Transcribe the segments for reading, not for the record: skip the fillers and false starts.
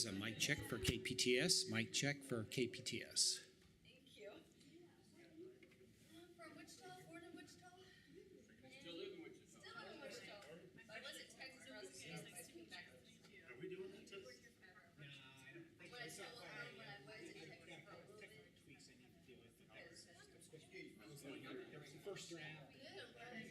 a mic check for KPTS. Mic check for KPTS. Thank you. From Wichita, born in Wichita. Still live in Wichita. Still live in Wichita. I was in Texas for us to I came back. Are we doing that too? No, I don't think so. When I was in Texas for a little bit. Tweaks I need to do with That was the first draft. Good, right?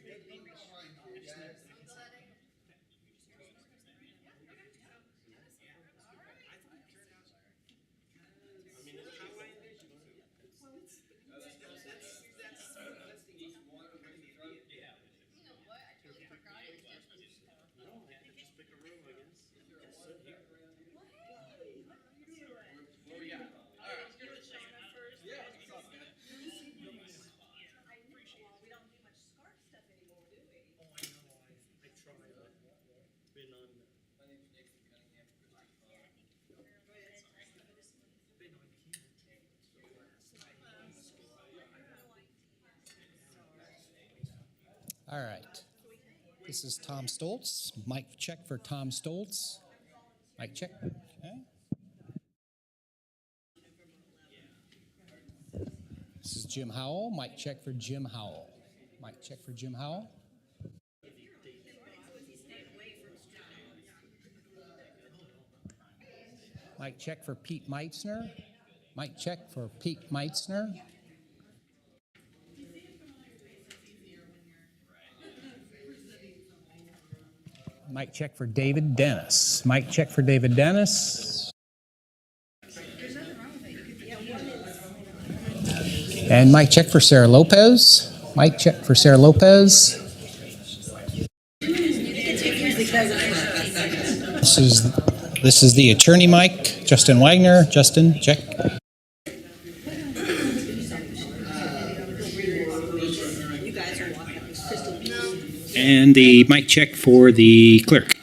All right. This is Tom Stoltz. Mic check for Tom Stoltz. Mic check. Okay. This is Jim Howell. Mic check for Jim Howell. Mic check for Jim Howell. Mic check for Pete Meitzner. Mic check for Pete Meitzner. Mic check for David Dennis. Mic check for David Dennis. And mic check for Sarah Lopez. Mic check for Sarah Lopez. This is the attorney mic, Justin Wagner. Justin, check. And the mic check for the clerk.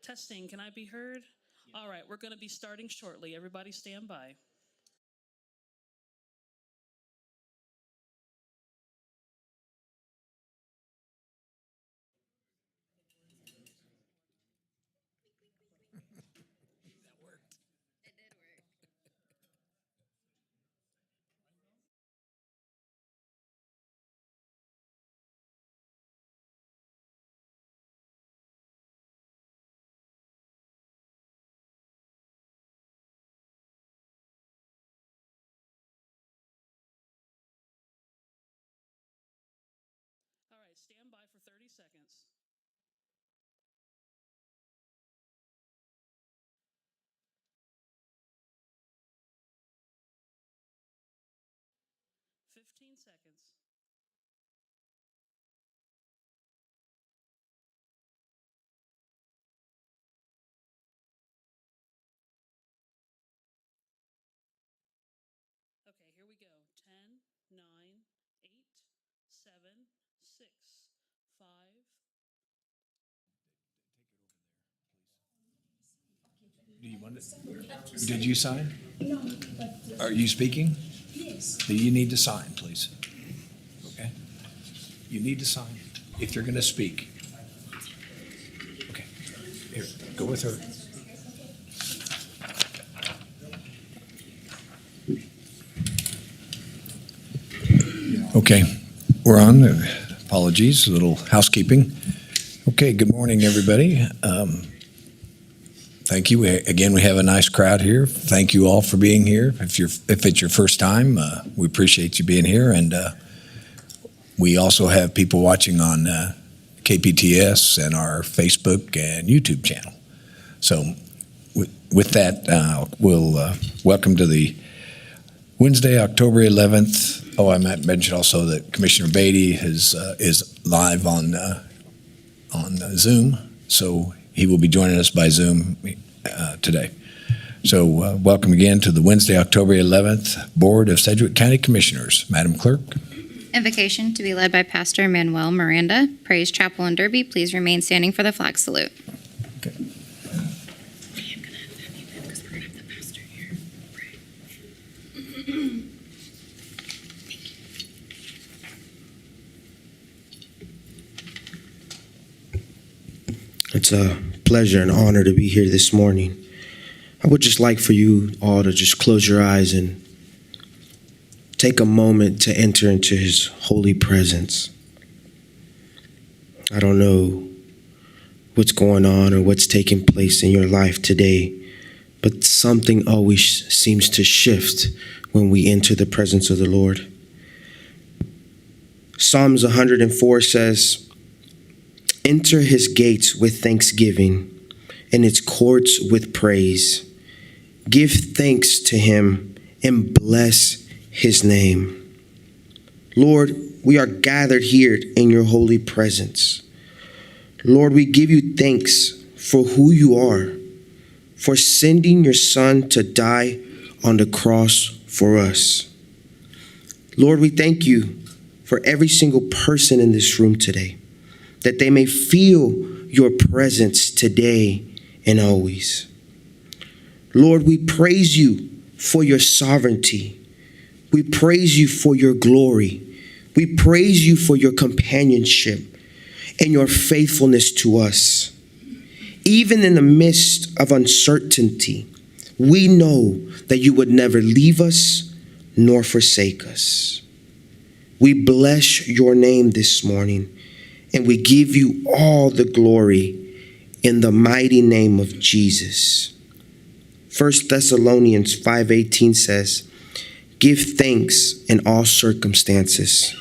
Testing, can I be heard? All right, we're going to be starting shortly. Everybody stand by. It did work. All right, stand by for 30 seconds. Fifteen seconds. Okay, here we go. 10, 9, 8, 7, 6, 5. Do you want it? Did you sign? Are you speaking? Yes. Do you need to sign, please? Okay. You need to sign if you're going to speak. Okay. Here, go with her. Okay, we're on. Apologies, a little housekeeping. Okay, good morning, everybody. Thank you. Again, we have a nice crowd here. Thank you all for being here. If it's your first time, we appreciate you being here. And we also have people watching on KPTS and our Facebook and YouTube channel. So with that, we'll welcome to the Wednesday, October 11th. Oh, I might mention also that Commissioner Beatty is live on Zoom, so he will be joining us by Zoom today. So welcome again to the Wednesday, October 11th Board of Sedgwick County Commissioners. Madam Clerk. Invocation to be led by Pastor Manuel Miranda. Praise Chapel and Derby. Please remain standing for the flag salute. Okay. It's a pleasure and honor to be here this morning. I would just like for you all to just close your eyes and take a moment to enter into His holy presence. I don't know what's going on or what's taking place in your life today, but something always seems to shift when we enter the presence of the Lord. Psalms 104 says, "Enter His gates with thanksgiving and His courts with praise. Give thanks to Him and bless His name." Lord, we are gathered here in your holy presence. Lord, we give you thanks for who you are, for sending your Son to die on the cross for us. Lord, we thank you for every single person in this room today, that they may feel your presence today and always. Lord, we praise you for your sovereignty. We praise you for your glory. We praise you for your companionship and your faithfulness to us. Even in the midst of uncertainty, we know that you would never leave us nor forsake us. We bless your name this morning, and we give you all the glory in the mighty name of Jesus. 1 Thessalonians 5:18 says, "Give thanks in all circumstances,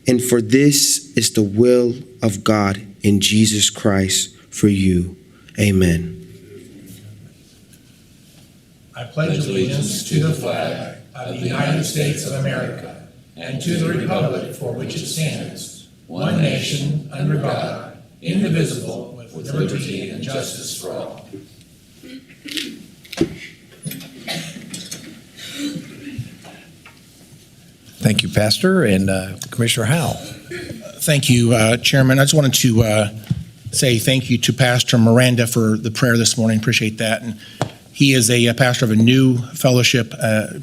and for this is the will of God in Jesus Christ for you." Amen. I pledge allegiance to the flag of the United States of America and to the republic for which it stands, one nation, under God, indivisible, with liberty and justice for all. Thank you, Pastor. And Commissioner Howell. Thank you, Chairman. I just wanted to say thank you to Pastor Miranda for the prayer this morning. Appreciate that. And he is a pastor of a new fellowship,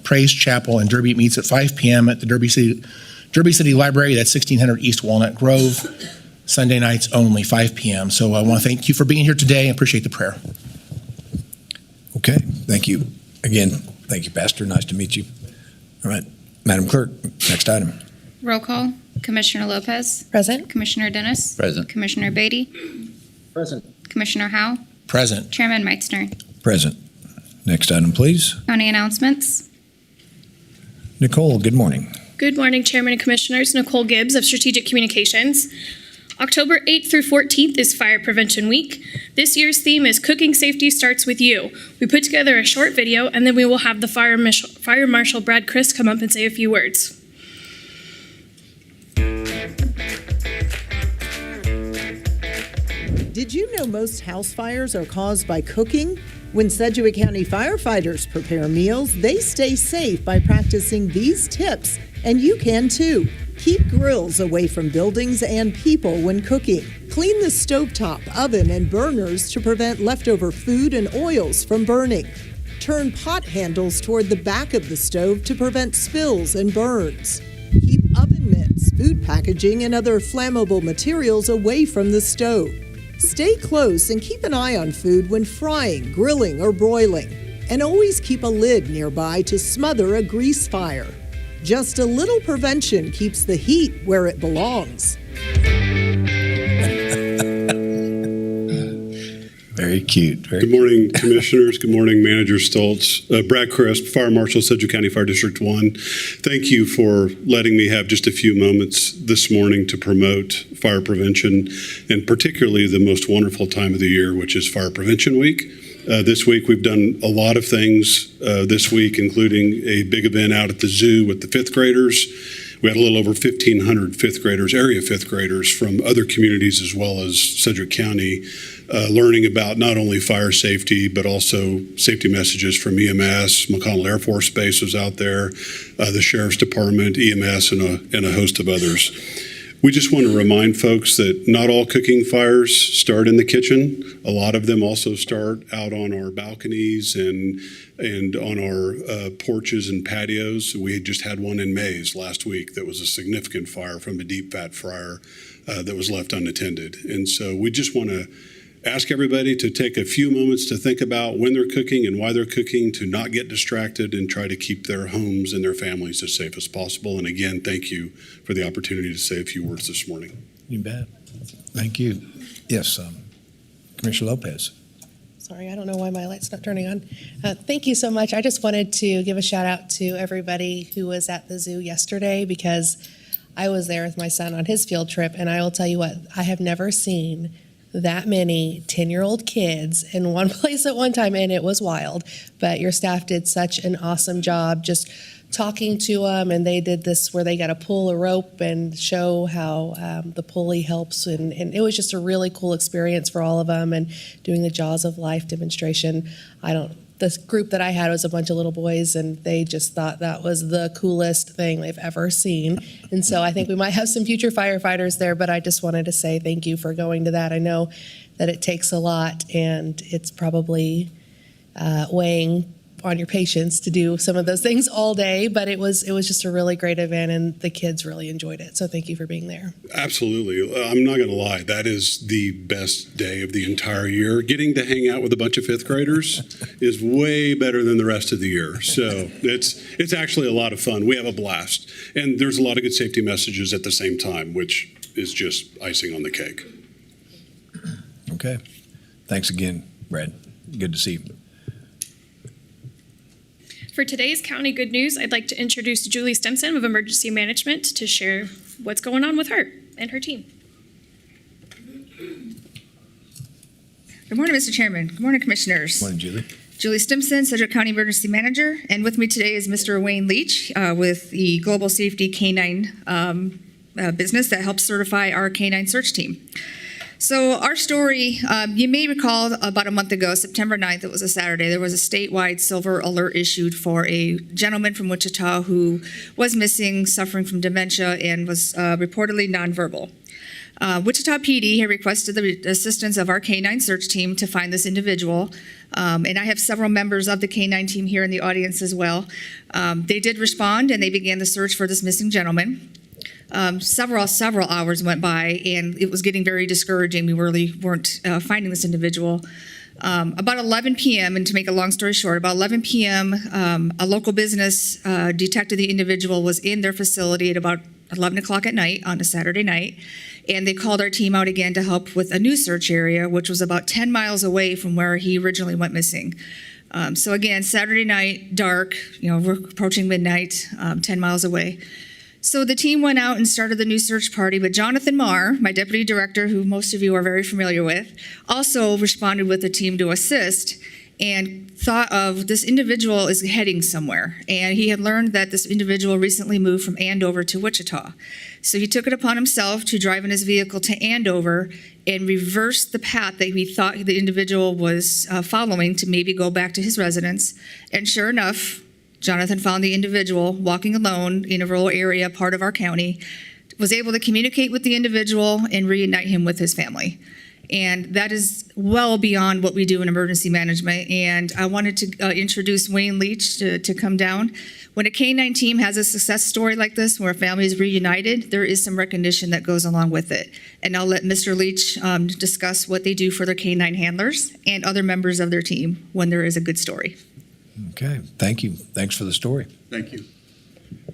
Praise Chapel in Derby. It meets at 5 p.m. at the Derby City Library. That's 1600 East Walnut Grove. Sunday nights only, 5 p.m. So I want to thank you for being here today and appreciate the prayer. Okay, thank you. Again, thank you, Pastor. Nice to meet you. All right, Madam Clerk, next item. Roll call. Commissioner Lopez. Present. Commissioner Dennis. Present. Commissioner Beatty. Present. Commissioner Howell. Present. Chairman Meitzner. Present. Next item, please. County announcements. Nicole, good morning. Good morning, Chairman and Commissioners. Nicole Gibbs of Strategic Communications. October 8th through 14th is Fire Prevention Week. This year's theme is Cooking Safety Starts With You. We put together a short video, and then we will have the Fire Marshal Brad Chris come up and say a few words. Did you know most house fires are caused by cooking? When Sedgwick County firefighters prepare meals, they stay safe by practicing these tips, and you can too. Keep grills away from buildings and people when cooking. Clean the stovetop, oven, and burners to prevent leftover food and oils from burning. Turn pot handles toward the back of the stove to prevent spills and burns. Keep oven mitts, food packaging, and other flammable materials away from the stove. Stay close and keep an eye on food when frying, grilling, or broiling. And always keep a lid nearby to smother a grease fire. Just a little prevention keeps the heat where it belongs. Very cute. Good morning, Commissioners. Good morning, Manager Stoltz. Brad Crisp, Fire Marshal, Sedgwick County Fire District 1. Thank you for letting me have just a few moments this morning to promote fire prevention, and particularly the most wonderful time of the year, which is Fire Prevention Week. This week, we've done a lot of things this week, including a big event out at the zoo with the fifth graders. We had a little over 1,500 fifth graders, area fifth graders from other communities as well as Sedgwick County, learning about not only fire safety, but also safety messages from EMS. McConnell Air Force Base was out there, the Sheriff's Department, EMS, and a host of others. We just want to remind folks that not all cooking fires start in the kitchen. A lot of them also start out on our balconies and on our porches and patios. We had just had one in Mays last week that was a significant fire from a deep fat fryer that was left unattended. And so we just want to ask everybody to take a few moments to think about when they're cooking and why they're cooking, to not get distracted and try to keep their homes and their families as safe as possible. And again, thank you for the opportunity to say a few words this morning. You bet. Thank you. Yes, Commissioner Lopez. Sorry, I don't know why my light's not turning on. Thank you so much. I just wanted to give a shout out to everybody who was at the zoo yesterday, because I was there with my son on his field trip, and I will tell you what, I have never seen that many 10-year-old kids in one place at one time, and it was wild. But your staff did such an awesome job just talking to them, and they did this where they got to pull a rope and show how the pulley helps, and it was just a really cool experience for all of them, and doing the Jaws of Life demonstration. This group that I had was a bunch of little boys, and they just thought that was the coolest thing they've ever seen. And so I think we might have some future firefighters there, but I just wanted to say thank you for going to that. I know that it takes a lot, and it's probably weighing on your patience to do some of those things all day, but it was just a really great event, and the kids really enjoyed it. So thank you for being there. Absolutely. I'm not going to lie. That is the best day of the entire year. Getting to hang out with a bunch of fifth graders is way better than the rest of the year. So it's actually a lot of fun. We have a blast. And there's a lot of good safety messages at the same time, which is just icing on the cake. Okay. Thanks again, Brad. Good to see you. For today's county good news, I'd like to introduce Julie Stimson of Emergency Management to share what's going on with her and her team. Good morning, Mr. Chairman. Good morning, Commissioners. Good morning, Julie. Julie Stimson, Sedgwick County Emergency Manager, and with me today is Mr. Wayne Leach with the Global Safety Canine business that helps certify our canine search team. So our story, you may recall about a month ago, September 9th, it was a Saturday, there was a statewide silver alert issued for a gentleman from Wichita who was missing, suffering from dementia, and was reportedly nonverbal. Wichita PD had requested the assistance of our K-9 search team to find this individual. And I have several members of the K-9 team here in the audience as well. They did respond, and they began the search for this missing gentleman. Several hours went by, and it was getting very discouraging. We really weren't finding this individual. About 11 p.m., and to make a long story short, about 11 p.m., a local business detected the individual was in their facility at about 11 o'clock at night on a Saturday night, and they called our team out again to help with a new search area, which was about 10 miles away from where he originally went missing. So again, Saturday night, dark, we're approaching midnight, 10 miles away. So the team went out and started the new search party, but Jonathan Marr, my deputy director, who most of you are very familiar with, also responded with the team to assist and thought of this individual is heading somewhere. And he had learned that this individual recently moved from Andover to Wichita. So he took it upon himself to drive in his vehicle to Andover and reverse the path that he thought the individual was following to maybe go back to his residence. And sure enough, Jonathan found the individual walking alone in a rural area, part of our county, was able to communicate with the individual and reunite him with his family. And that is well beyond what we do in emergency management. And I wanted to introduce Wayne Leach to come down. When a K-9 team has a success story like this, where a family is reunited, there is some recognition that goes along with it. And I'll let Mr. Leach discuss what they do for their K-9 handlers and other members of their team when there is a good story. Okay, thank you. Thanks for the story. Thank you.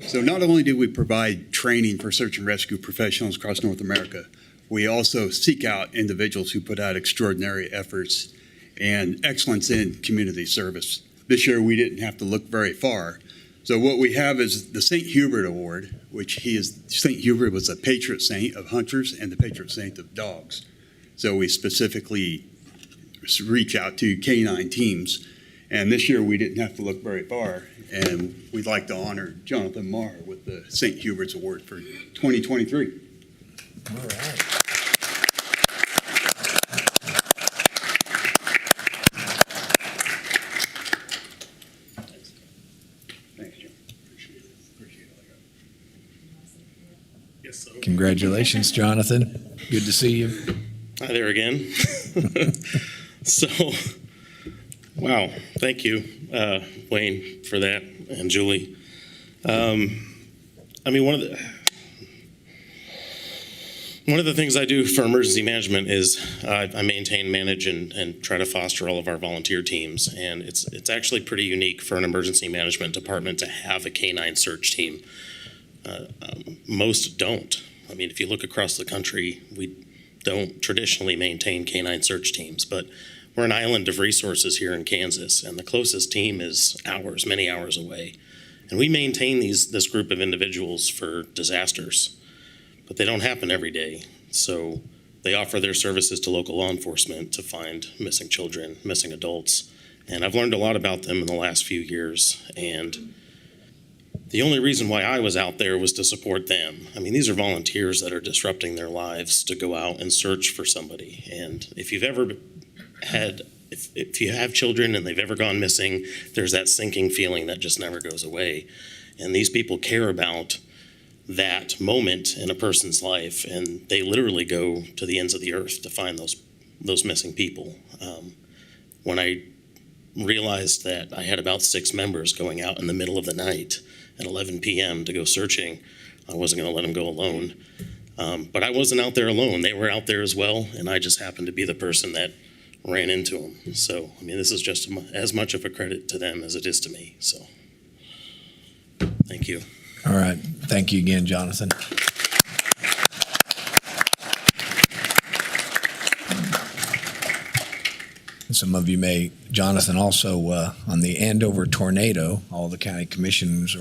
So not only do we provide training for search and rescue professionals across North America, we also seek out individuals who put out extraordinary efforts and excellence in community service. This year we didn't have to look very far. So what we have is the St. Hubert Award, which St. Hubert was a patron saint of hunters and the patron saint of dogs. So we specifically reach out to K-9 teams. And this year we didn't have to look very far, and we'd like to honor Jonathan Marr with the St. Hubert's Award for 2023. All right. Thanks, Jim. Appreciate it. Yes, sir. Congratulations, Jonathan. Good to see you. Hi there again. So, wow, thank you, Wayne, for that, and Julie. I mean, one of the things I do for emergency management is I maintain, manage, and try to foster all of our volunteer teams. And it's actually pretty unique for an emergency management department to have a K-9 search team. Most don't. I mean, if you look across the country, we don't traditionally maintain K-9 search teams, but we're an island of resources here in Kansas, and the closest team is many hours away. And we maintain this group of individuals for disasters, but they don't happen every day. So they offer their services to local law enforcement to find missing children, missing adults. And I've learned a lot about them in the last few years. And the only reason why I was out there was to support them. I mean, these are volunteers that are disrupting their lives to go out and search for somebody. And if you've ever if you have children and they've ever gone missing, there's that sinking feeling that just never goes away. And these people care about that moment in a person's life, and they literally go to the ends of the earth to find those missing people. When I realized that I had about 6 members going out in the middle of the night at 11 p.m. to go searching, I wasn't going to let them go alone. But I wasn't out there alone. They were out there as well, and I just happened to be the person that ran into them. So, I mean, this is just as much of a credit to them as it is to me. So, thank you. All right. Thank you again, Jonathan. Some of you Jonathan also on the Andover tornado, all the county commissioners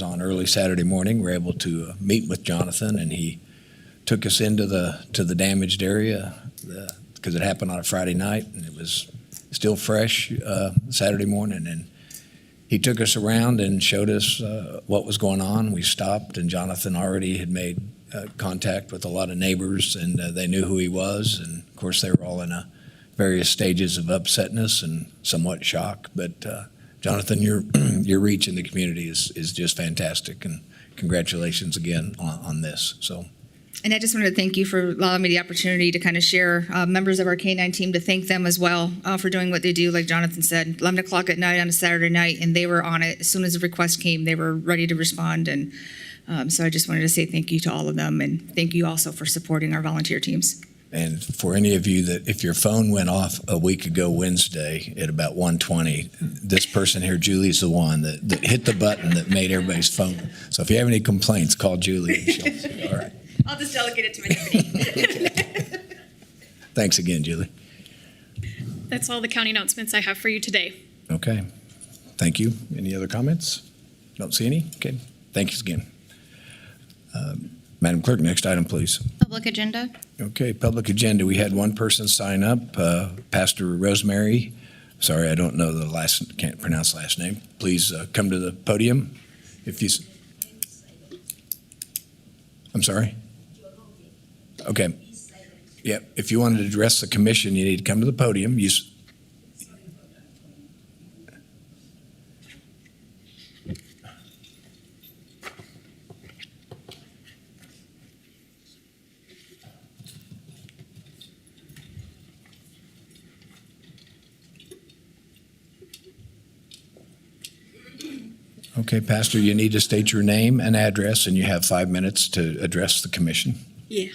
on early Saturday morning were able to meet with Jonathan, and he took us into the damaged area because it happened on a Friday night, and it was still fresh Saturday morning. And he took us around and showed us what was going on. We stopped, and Jonathan already had made contact with a lot of neighbors, and they knew who he was. And, of course, they were all in various stages of upsetness and somewhat shock. But, Jonathan, your reach in the community is just fantastic, and congratulations again on this. So And I just wanted to thank you for allowing me the opportunity to kind of share members of our K-9 team, to thank them as well for doing what they do. Like Jonathan said, 11 o'clock at night on a Saturday night, and they were on it. As soon as the request came, they were ready to respond. And so I just wanted to say thank you to all of them, and thank you also for supporting our volunteer teams. And for any of you that, if your phone went off a week ago Wednesday at about 1:20, this person here, Julie's the one that hit the button that made everybody's phone. So if you have any complaints, call Julie. And she'll, all right. I'll just delegate it to my deputy. Thanks again, Julie. That's all the county announcements I have for you today. Okay. Thank you. Any other comments? Don't see any? Okay. Thanks again. Madam Clerk, next item, please. Public agenda. Okay, public agenda. We had one person sign up, Pastor Rosemary. Sorry, I don't know the last, can't pronounce the last name. Please come to the podium. If you, I'm sorry? Okay. Yeah, if you wanted to address the commission, you need to come to the podium. Okay, Pastor, you need to state your name and address, and you have 5 minutes to address the commission. Yeah.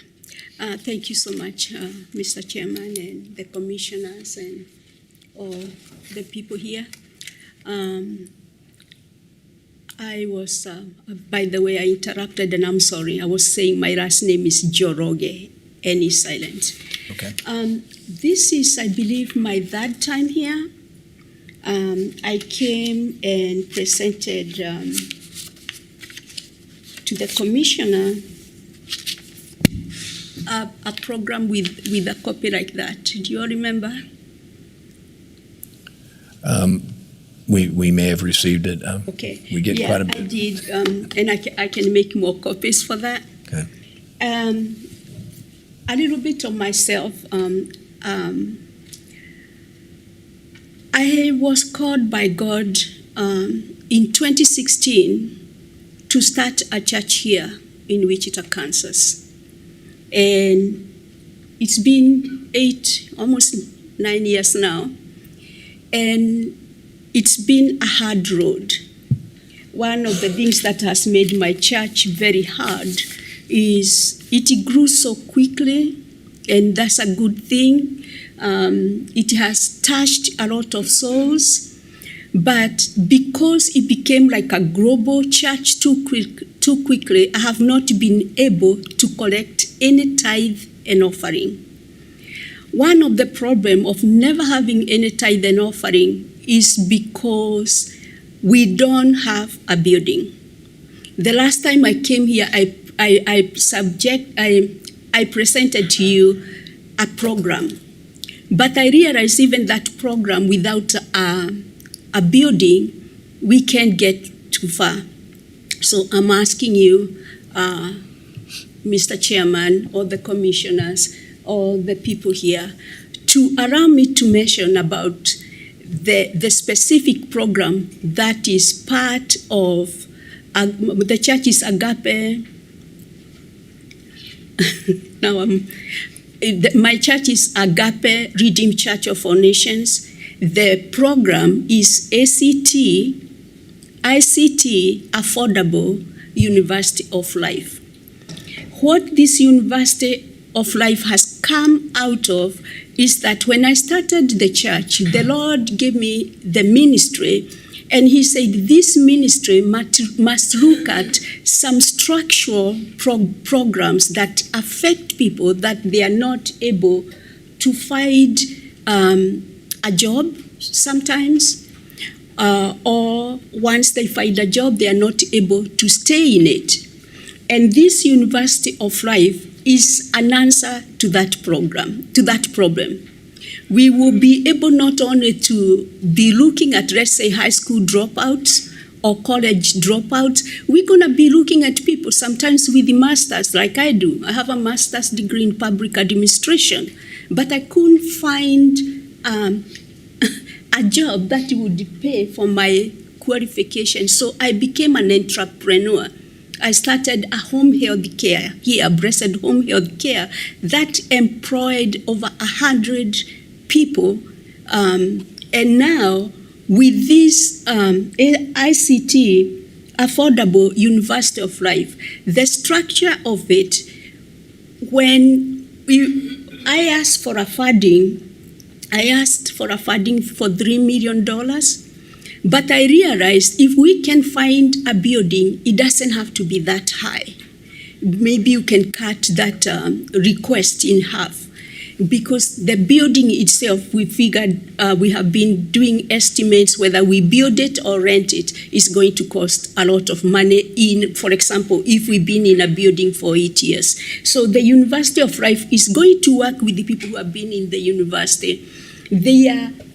Thank you so much, Mr. Chairman, and the commissioners and all the people here. I was, by the way, I interrupted, and I'm sorry. I was saying my last name is Joroge, and is silent. Okay. This is, I believe, my third time here. I came and presented to the commissioner a program with a copy like that. Do you all remember? We may have received it. Okay. We get quite a bit. I did, and I can make more copies for that. Okay. A little bit of myself. I was called by God in 2016 to start a church here in Wichita, Kansas. And it's been almost 9 years now. And it's been a hard road. One of the things that has made my church very hard is it grew so quickly, and that's a good thing. It has touched a lot of souls, but because it became like a global church too quickly, I have not been able to collect any tithe and offering. One of the problems of never having any tithe and offering is because we don't have a building. The last time I came here, I presented to you a program. But I realized even that program without a building, we can't get too far. So I'm asking you, Mr. Chairman, or the commissioners, or the people here, to allow me to mention about the specific program that is part of the church's Agape. My church is Agape Redeemed Church of All Nations. The program is ICT Affordable University of Life. What this University of Life has come out of is that when I started the church, the Lord gave me the ministry, and He said this ministry must look at some structural programs that affect people that they are not able to find a job sometimes, or once they find a job, they are not able to stay in it. And this University of Life is an answer to that program, to that problem. We will be able not only to be looking at, let's say, high school dropouts or college dropouts, we're going to be looking at people sometimes with the masters, like I do. I have a master's degree in public administration, but I couldn't find a job that would pay for my qualification. So I became an entrepreneur. I started a home health care here, Blessed Home Health Care, that employed over 100 people. And now, with this ICT, Affordable University of Life, the structure of it, when I asked for a funding for $3 million, but I realized if we can find a building, it doesn't have to be that high. Maybe you can cut that request in half. Because the building itself, we figured we have been doing estimates whether we build it or rent it is going to cost a lot of money for example, if we've been in a building for 8 years. So the University of Life is going to work with the people who have been in the university.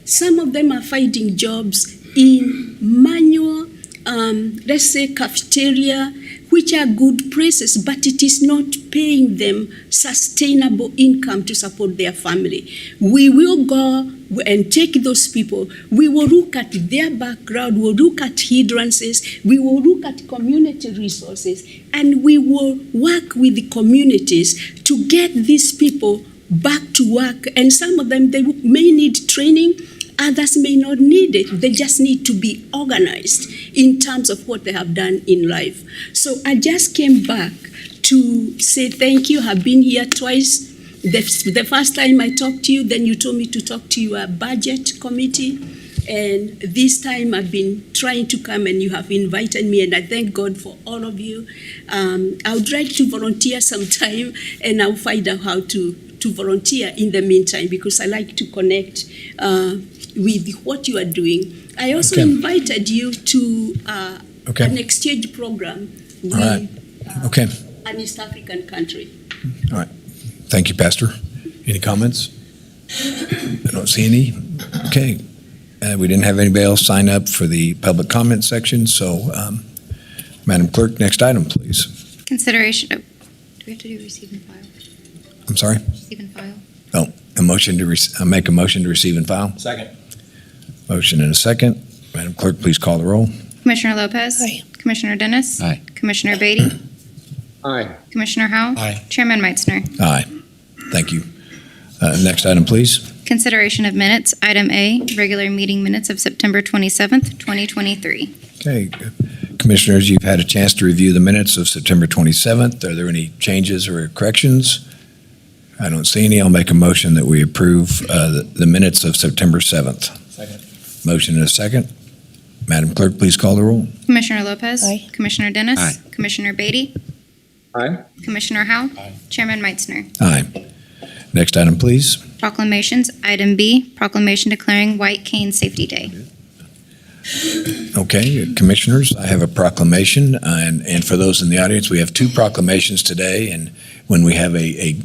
Some of them are finding jobs in manual, let's say cafeteria, which are good places, but it is not paying them sustainable income to support their family. We will go and take those people. We will look at their background, we'll look at hindrances, we will look at community resources, and we will work with the communities to get these people back to work. And some of them, they may need training, others may not need it. They just need to be organized in terms of what they have done in life. So I just came back to say thank you. I've been here twice. The first time I talked to you, then you told me to talk to your budget committee. And this time I've been trying to come and you have invited me, and I thank God for all of you. I would like to volunteer sometime, and I'll find out how to volunteer in the meantime, because I like to connect with what you are doing. I also invited you to an exchange program with an East African country. All right. Thank you, Pastor. Any comments? I don't see any. Okay. We didn't have anybody else sign up for the public comment section, so Madam Clerk, next item, please. Consideration of, do we have to do receive and file? I'm sorry? Receive and file. Oh, I'll make a motion to receive and file. Second. Motion and a second. Madam Clerk, please call the roll. Commissioner Lopez. Aye. Commissioner Dennis. Aye. Commissioner Beatty. Aye. Commissioner Howell. Aye. Chairman Meitzner. Aye. Thank you. Next item, please. Consideration of minutes. Item A, regular meeting minutes of September 27th, 2023. Okay. Commissioners, you've had a chance to review the minutes of September 27th. Are there any changes or corrections? I don't see any. I'll make a motion that we approve the minutes of September 7th. Second. Motion and a second. Madam Clerk, please call the roll. Commissioner Lopez. Aye. Commissioner Dennis. Aye. Commissioner Beatty. Aye. Commissioner Howell. Aye. Chairman Meitzner. Aye. Next item, please. Proclamations. Item B, proclamation declaring White Cane Safety Day. Okay, Commissioners, I have a proclamation, and for those in the audience, we have two proclamations today, and when we have a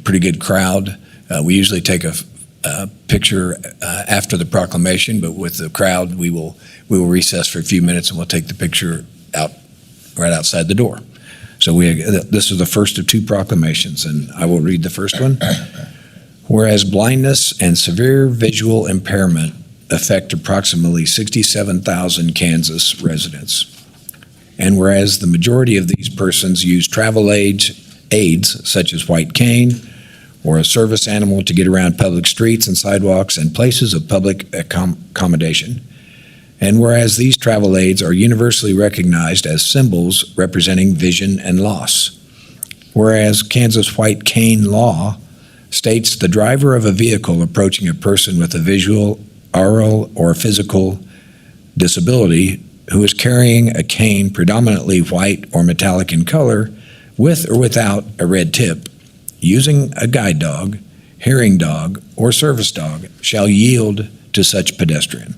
pretty good crowd, we usually take a picture after the proclamation, but with the crowd, we will recess for a few minutes and we'll take the picture out right outside the door. So this is the first of two proclamations, and I will read the first one. Whereas blindness and severe visual impairment affect approximately 67,000 Kansas residents, and whereas the majority of these persons use travel aids such as white cane or a service animal to get around public streets and sidewalks and places of public accommodation, and whereas these travel aids are universally recognized as symbols representing vision and loss, whereas Kansas white cane law states the driver of a vehicle approaching a person with a visual, oral, or physical disability who is carrying a cane predominantly white or metallic in color with or without a red tip, using a guide dog, hearing dog, or service dog shall yield to such pedestrian.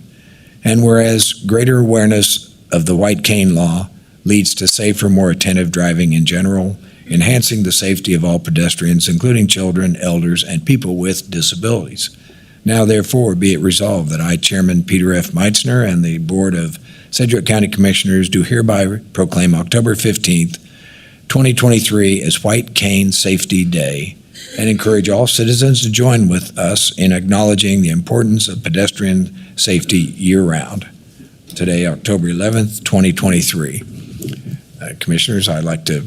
And whereas greater awareness of the white cane law leads to safer, more attentive driving in general, enhancing the safety of all pedestrians, including children, elders, and people with disabilities. Now, therefore, be it resolved that I, Chairman Peter F. Meitzner, and the Board of Sedgwick County Commissioners do hereby proclaim October 15th, 2023 as White Cane Safety Day, and encourage all citizens to join with us in acknowledging the importance of pedestrian safety year-round. Today, October 11th, 2023. Commissioners, I'd like to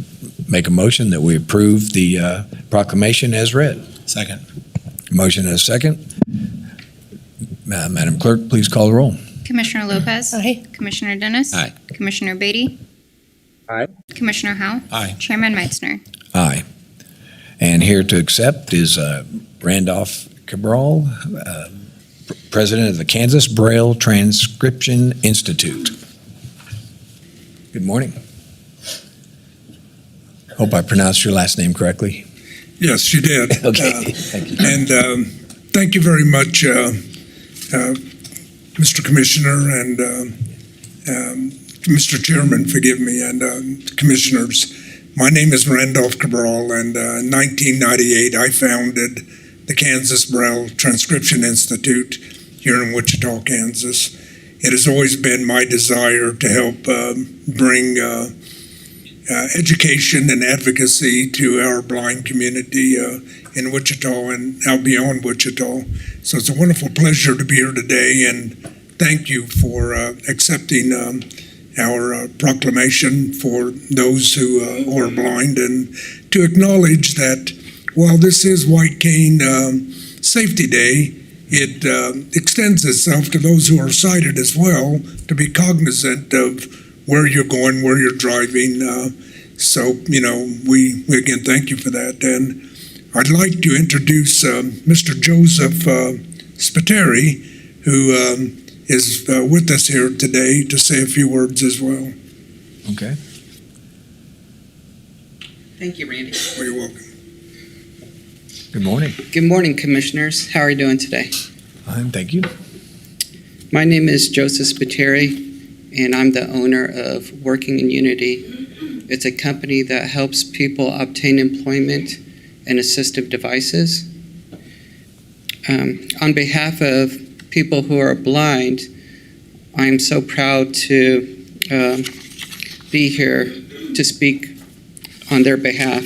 make a motion that we approve the proclamation as read. Second. Motion and a second. Madam Clerk, please call the roll. Commissioner Lopez. Aye. Commissioner Dennis. Aye. Commissioner Beatty. Aye. Commissioner Howell. Aye. Chairman Meitzner. Aye. And here to accept is Randolph Cabral, President of the Kansas Braille Transcription Institute. Good morning. Hope I pronounced your last name correctly. Yes, you did. Okay, thank you. And thank you very much, Mr. Commissioner and Mr. Chairman, forgive me, and commissioners. My name is Randolph Cabral, and in 1998 I founded the Kansas Braille Transcription Institute here in Wichita, Kansas. It has always been my desire to help bring education and advocacy to our blind community in Wichita and out beyond Wichita. So it's a wonderful pleasure to be here today, and thank you for accepting our proclamation for those who are blind, and to acknowledge that while this is White Cane Safety Day, it extends itself to those who are sighted as well, to be cognizant of where you're going, where you're driving. So, we again thank you for that. And I'd like to introduce Mr. Joseph Spiteri, who is with us here today to say a few words as well. Okay. Thank you, Randy. Well, you're welcome. Good morning. Good morning, Commissioners. How are you doing today? Fine, thank you. My name is Joseph Spiteri, and I'm the owner of Working in Unity. It's a company that helps people obtain employment and assistive devices. On behalf of people who are blind, I'm so proud to be here to speak on their behalf.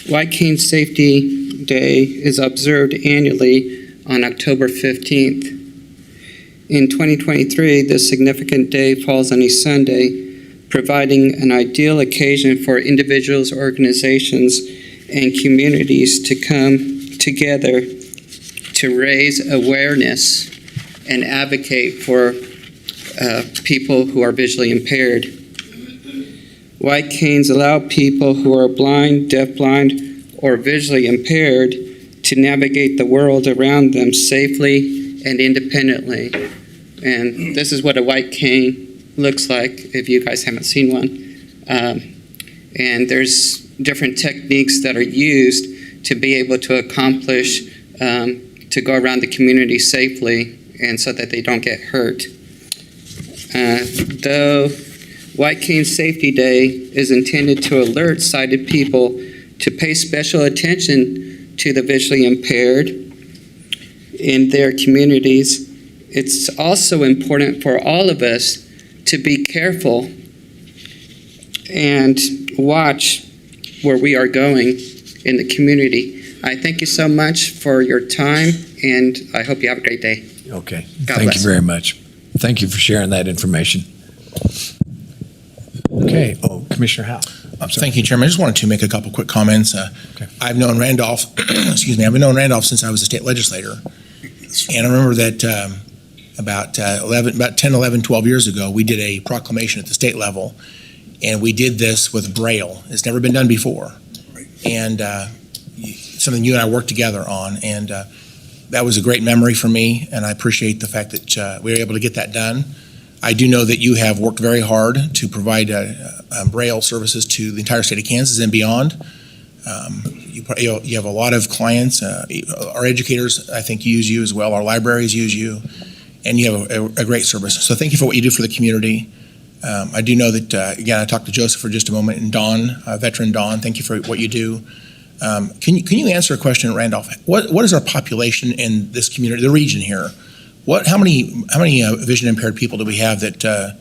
White Cane Safety Day is observed annually on October 15th. In 2023, this significant day falls on a Sunday, providing an ideal occasion for individuals, organizations, and communities to come together to raise awareness and advocate for people who are visually impaired. White canes allow people who are blind, deafblind, or visually impaired to navigate the world around them safely and independently. And this is what a white cane looks like if you guys haven't seen one. And there's different techniques that are used to be able to accomplish to go around the community safely and so that they don't get hurt. Though White Cane Safety Day is intended to alert sighted people to pay special attention to the visually impaired in their communities, it's also important for all of us to be careful and watch where we are going in the community. I thank you so much for your time, and I hope you have a great day. Okay. God Thank bless. you very much. Thank you for sharing that information. Okay. Oh, Commissioner Howell. I'm sorry. Thank you, Chairman. I just wanted to make a couple quick comments. Okay. I've known Randolph, excuse me, I've known Randolph since I was a state legislator. And I remember that about 10, 11, 12 years ago, we did a proclamation at the state level, and we did this with Braille. It's never been done before. And something you and I worked together on, and that was a great memory for me, and I appreciate the fact that we were able to get that done. I do know that you have worked very hard to provide Braille services to the entire state of Kansas and beyond. You have a lot of clients. Our educators, I think, use you as well. Our libraries use you, and you have a great service. So thank you for what you do for the community. I do know that, again, I talked to Joseph for just a moment, and Don, veteran Don, thank you for what you do. Can you answer a question, Randolph? What is our population in this community, the region here? How many vision impaired people do we have that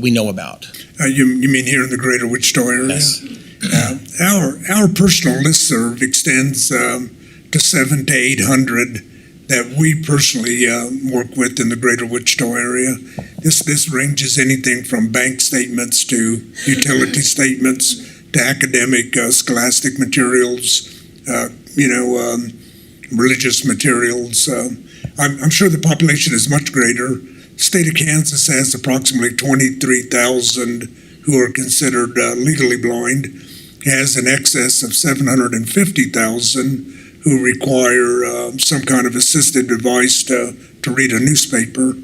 we know about? You mean here in the greater Wichita area? Yes. Our personal listserv extends to 700 to 800 that we personally work with in the greater Wichita area. This ranges anything from bank statements to utility statements to academic, scholastic materials, religious materials. I'm sure the population is much greater. The state of Kansas has approximately 23,000 who are considered legally blind. It has an excess of 750,000 who require some kind of assisted device to read a newspaper.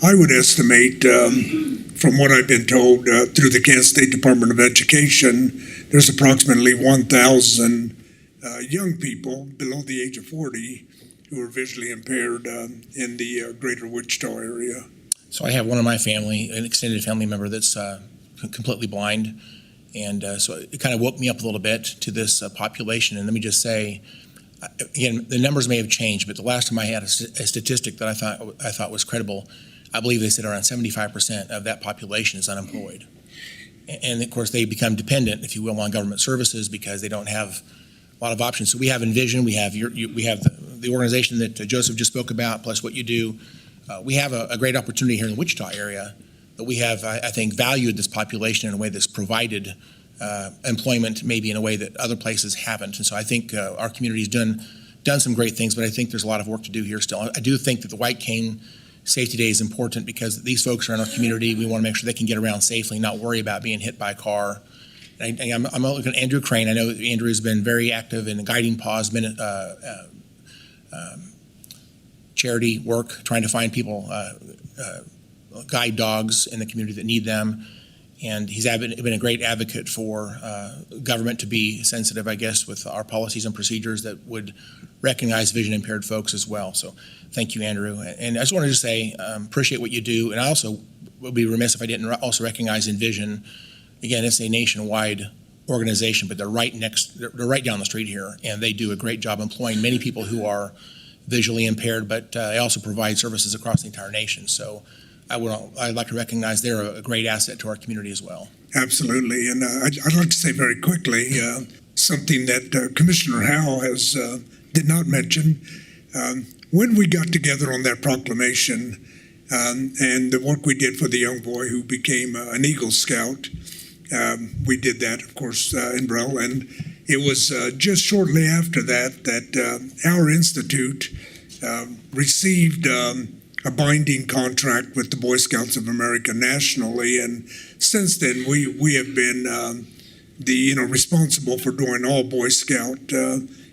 I would estimate, from what I've been told through the Kansas State Department of Education, there's approximately 1,000 young people below the age of 40 who are visually impaired in the greater Wichita area. So I have one in my family, an extended family member that's completely blind. And so it kind of woke me up a little bit to this population. And let me just say, again, the numbers may have changed, but the last time I had a statistic that I thought was credible, I believe they said around 75% of that population is unemployed. And of course, they become dependent, if you will, on government services because they don't have a lot of options. So we have Envision, we have the organization that Joseph just spoke about, plus what you do. We have a great opportunity here in the Wichita area, but we have, I think, valued this population in a way that's provided employment maybe in a way that other places haven't. And so I think our community's done some great things, but I think there's a lot of work to do here still. I do think that the White Cane Safety Day is important because these folks are in our community. We want to make sure they can get around safely, not worry about being hit by a car. And I'm looking at Andrew Crane. I know Andrew has been very active in Guiding Paws, charity work, trying to find people, guide dogs in the community that need them. And he's been a great advocate for government to be sensitive, I guess, with our policies and procedures that would recognize vision impaired folks as well. So thank you, Andrew. And I just wanted to say, appreciate what you do. And I also would be remiss if I didn't also recognize Envision. Again, it's a nationwide organization, but they're right down the street here. And they do a great job employing many people who are visually impaired, but they also provide services across the entire nation. So I'd like to recognize they're a great asset to our community as well. Absolutely. And I'd like to say very quickly something that Commissioner Howell did not mention. When we got together on that proclamation and the work we did for the young boy who became an Eagle Scout, we did that, of course, in Brell. And it was just shortly after that our institute received a binding contract with the Boy Scouts of America nationally, and since then we have been responsible for doing all Boy Scout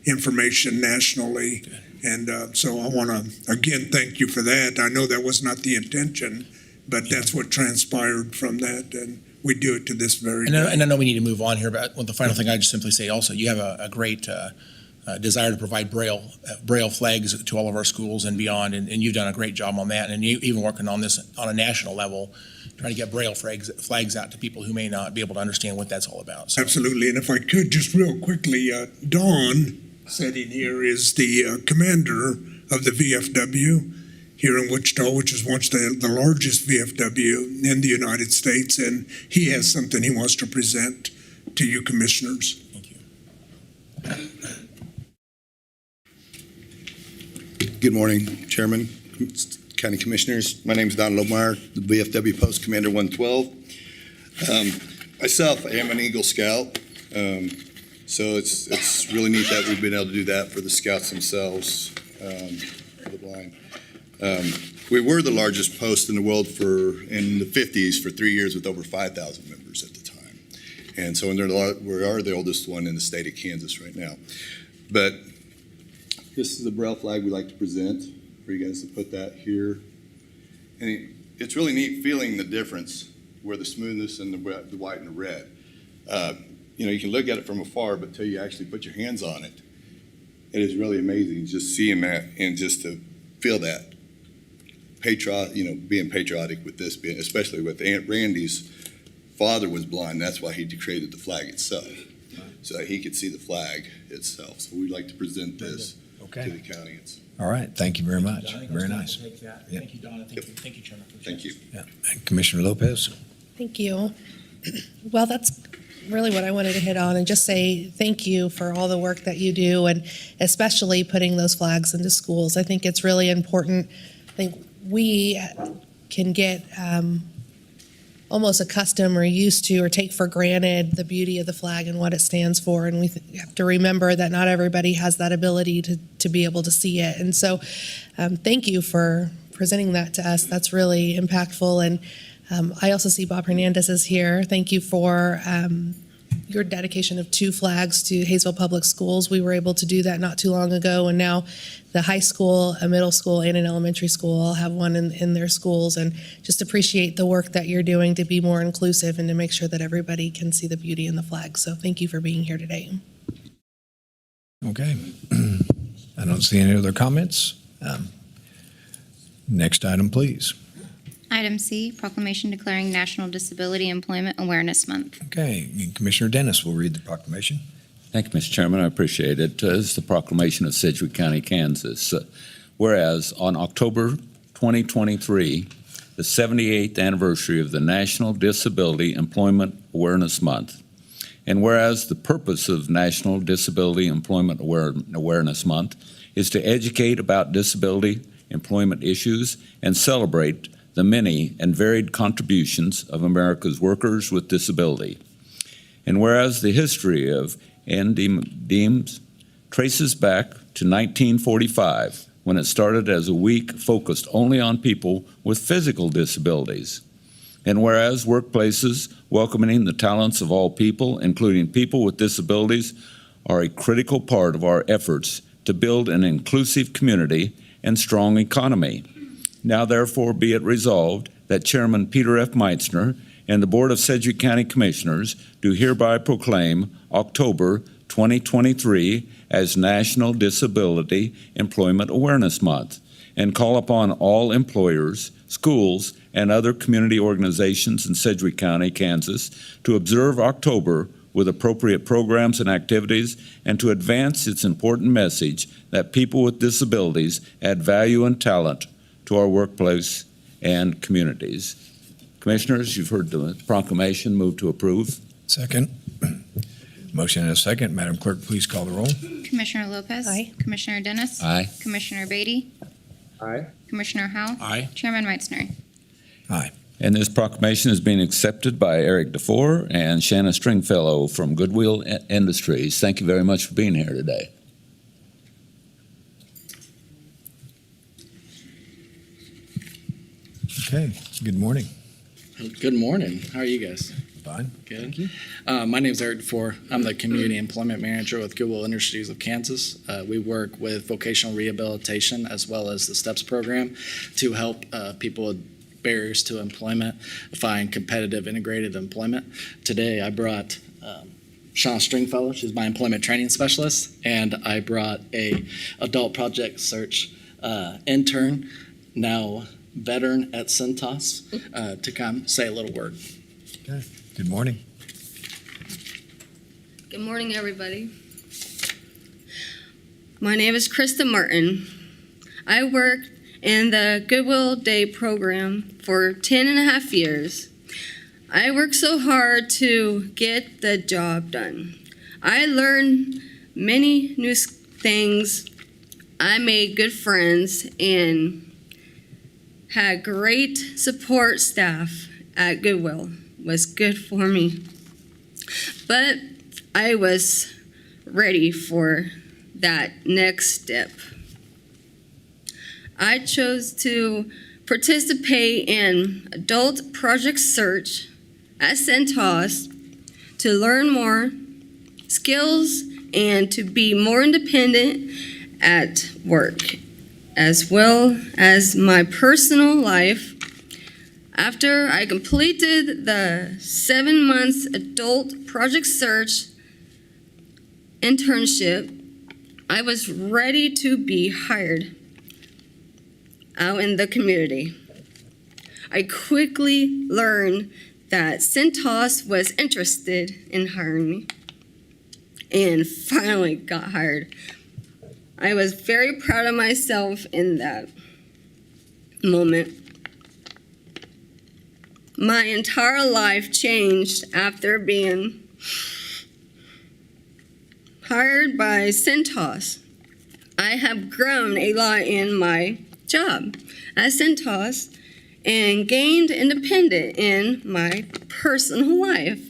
information nationally, and so I want to again thank you for that. I know that was not the intention, but that's what transpired from that, and we do it to this very day. And I know we need to move on here, but the final thing I just simply say also, you have a great desire to provide Braille flags to all of our schools and beyond, and you've done a great job on that, and you even working on this on a national level, trying to get Braille flags out to people who may not be able to understand what that's all about. So. Absolutely, and if I could just real quickly, Dawn sitting here is the commander of the VFW here in Wichita, which is once the largest VFW in the United States, and he has something he wants to present to you commissioners. Thank you. Good morning, Chairman, County Commissioners. My name is Don Lohmeyer, the VFW Post Commander 112. Myself, I am an Eagle Scout, so it's really neat that we've been able to do that for the Scouts themselves, for the blind. We were the largest post in the world in the 50s for 3 years with over 5,000 members at the time. And so we are the oldest one in the state of Kansas right now. But this is the Braille flag we like to present for you guys to put that here. And it's really neat feeling the difference where the smoothness and the white and the red. You can look at it from afar, but till you actually put your hands on it, it is really amazing just seeing that and just to feel that. Being patriotic with this, especially with Aunt Randy's father was blind. That's why he created the flag itself, so that he could see the flag itself. So we'd like to present this to the county. All right. Thank you very much. Very nice. Yep. Thank you, Donna. Thank you, Chairman. Thank you. Yeah. And Commissioner Lopez. Thank you. Well, that's really what I wanted to hit on and just say thank you for all the work that you do, and especially putting those flags into schools. I think it's really important. I think we can get almost accustomed or used to or take for granted the beauty of the flag and what it stands for, and we have to remember that not everybody has that ability to be able to see it. And so thank you for presenting that to us. That's really impactful. And I also see Bob Hernandez is here. Thank you for your dedication of 2 flags to Hayesville Public Schools. We were able to do that not too long ago, and now the high school, a middle school, and an elementary school all have one in their schools, and just appreciate the work that you're doing to be more inclusive and to make sure that everybody can see the beauty in the flag. So thank you for being here today. Okay. I don't see any other comments. Next item, please. Item C, proclamation declaring National Disability Employment Awareness Month. Okay, Commissioner Dennis will read the proclamation. Thank you, Mr. Chairman. I appreciate it. This is the proclamation of Sedgwick County, Kansas. Whereas on October 2023, the 78th anniversary of the National Disability Employment Awareness Month, and whereas the purpose of National Disability Employment Awareness Month is to educate about disability employment issues and celebrate the many and varied contributions of America's workers with disability. And whereas the history of NDEMS traces back to 1945, when it started as a week focused only on people with physical disabilities. And whereas workplaces welcoming the talents of all people, including people with disabilities, are a critical part of our efforts to build an inclusive community and strong economy. Now therefore be it resolved that Chairman Peter F. Meitzner and the Board of Sedgwick County Commissioners do hereby proclaim October 2023 as National Disability Employment Awareness Month, and call upon all employers, schools, and other community organizations in Sedgwick County, Kansas, to observe October with appropriate programs and activities, and to advance its important message that people with disabilities add value and talent to our workplace and communities. Commissioners, you've heard the proclamation. Move to approve. Second. Motion and a second. Madam Clerk, please call the roll. Commissioner Lopez. Aye. Commissioner Dennis. Aye. Commissioner Beatty. Aye. Commissioner Howell. Aye. Chairman Meitzner. Aye. And this proclamation is being accepted by Eric DeFore and Shanna Stringfellow from Goodwill Industries. Thank you very much for being here today. Okay, good morning. Good morning. How are you guys? Fine. Good. Thank you. My name is Eric DeFore. I'm the Community Employment Manager with Goodwill Industries of Kansas. We work with vocational rehabilitation as well as the STEPS program to help people with barriers to employment find competitive integrated employment. Today I brought Shauna Stringfellow. She's my employment training specialist, and I brought a adult project search intern, now veteran at Centos, to come say a little word. Okay. Good morning. Good morning, everybody. My name is Krista Martin. I worked in the Goodwill Day program for 10 and a half years. I worked so hard to get the job done. I learned many new things. I made good friends and had great support staff at Goodwill. Was good for me. But I was ready for that next step. I chose to participate in adult project search at Centos to learn more skills and to be more independent at work, as well as my personal life. After I completed the 7 months adult project search internship, I was ready to be hired out in the community. I quickly learned that Centos was interested in hiring me and finally got hired. I was very proud of myself in that moment. My entire life changed after being hired by Centos, I have grown a lot in my job at Centos and gained independent in my personal life.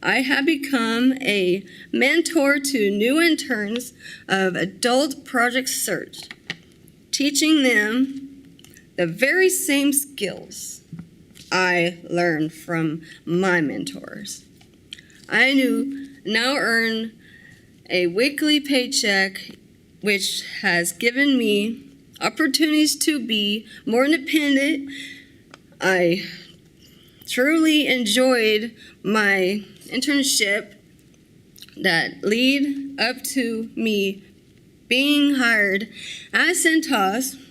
I have become a mentor to new interns of adult project search, teaching them the very same skills I learned from my mentors. I now earn a weekly paycheck, which has given me opportunities to be more independent. I truly enjoyed my internship that lead up to me being hired at Centos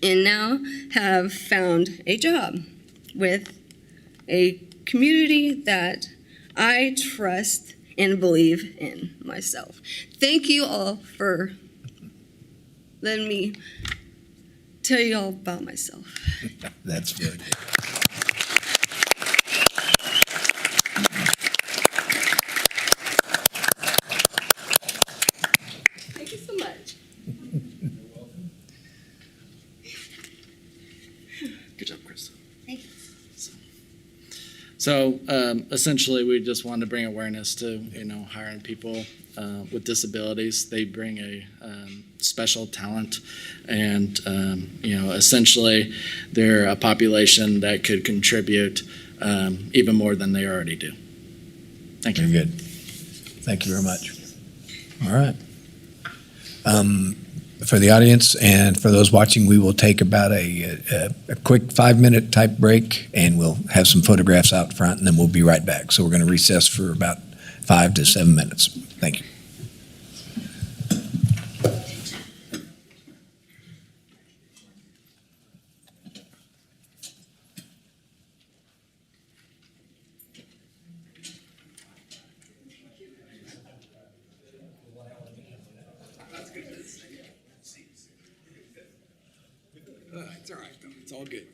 and now have found a job with a community that I trust and believe in myself. Thank you all for letting me tell you all about myself. That's good. Thank you so much. Good job, Chris. Thank you. So essentially, we just wanted to bring awareness to, hiring people with disabilities. They bring a special talent, and essentially, they're a population that could contribute even more than they already do. Thank you. Very good. Thank you very much. All right. For the audience and for those watching, we will take about a quick 5-minute type break, and we'll have some photographs out front, and then we'll be right back. So we're going to recess for about 5 to 7 minutes. Thank you. It's all right, though. It's all good.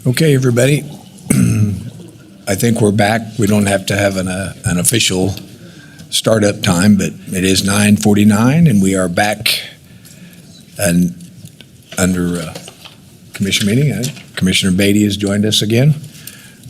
Okay, everybody. I think we're back. We don't have to have an official startup time, but it is 9:49, and we are back under commission meeting. Commissioner Beatty has joined us again.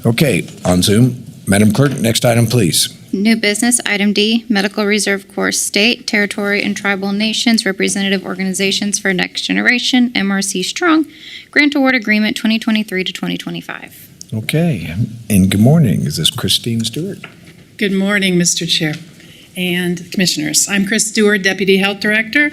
Okay, on Zoom. Madam Clerk, next item, please. New business, item D, Medical Reserve Corps State, Territory, and Tribal Nations Representative Organizations for Next Generation, MRC-STTRONG, Grant Award Agreement 2023 to 2025. Okay, and good morning. Is this Christine Stewart? Good morning, Mr. Chair and Commissioners. I'm Chris Stewart, Deputy Health Director.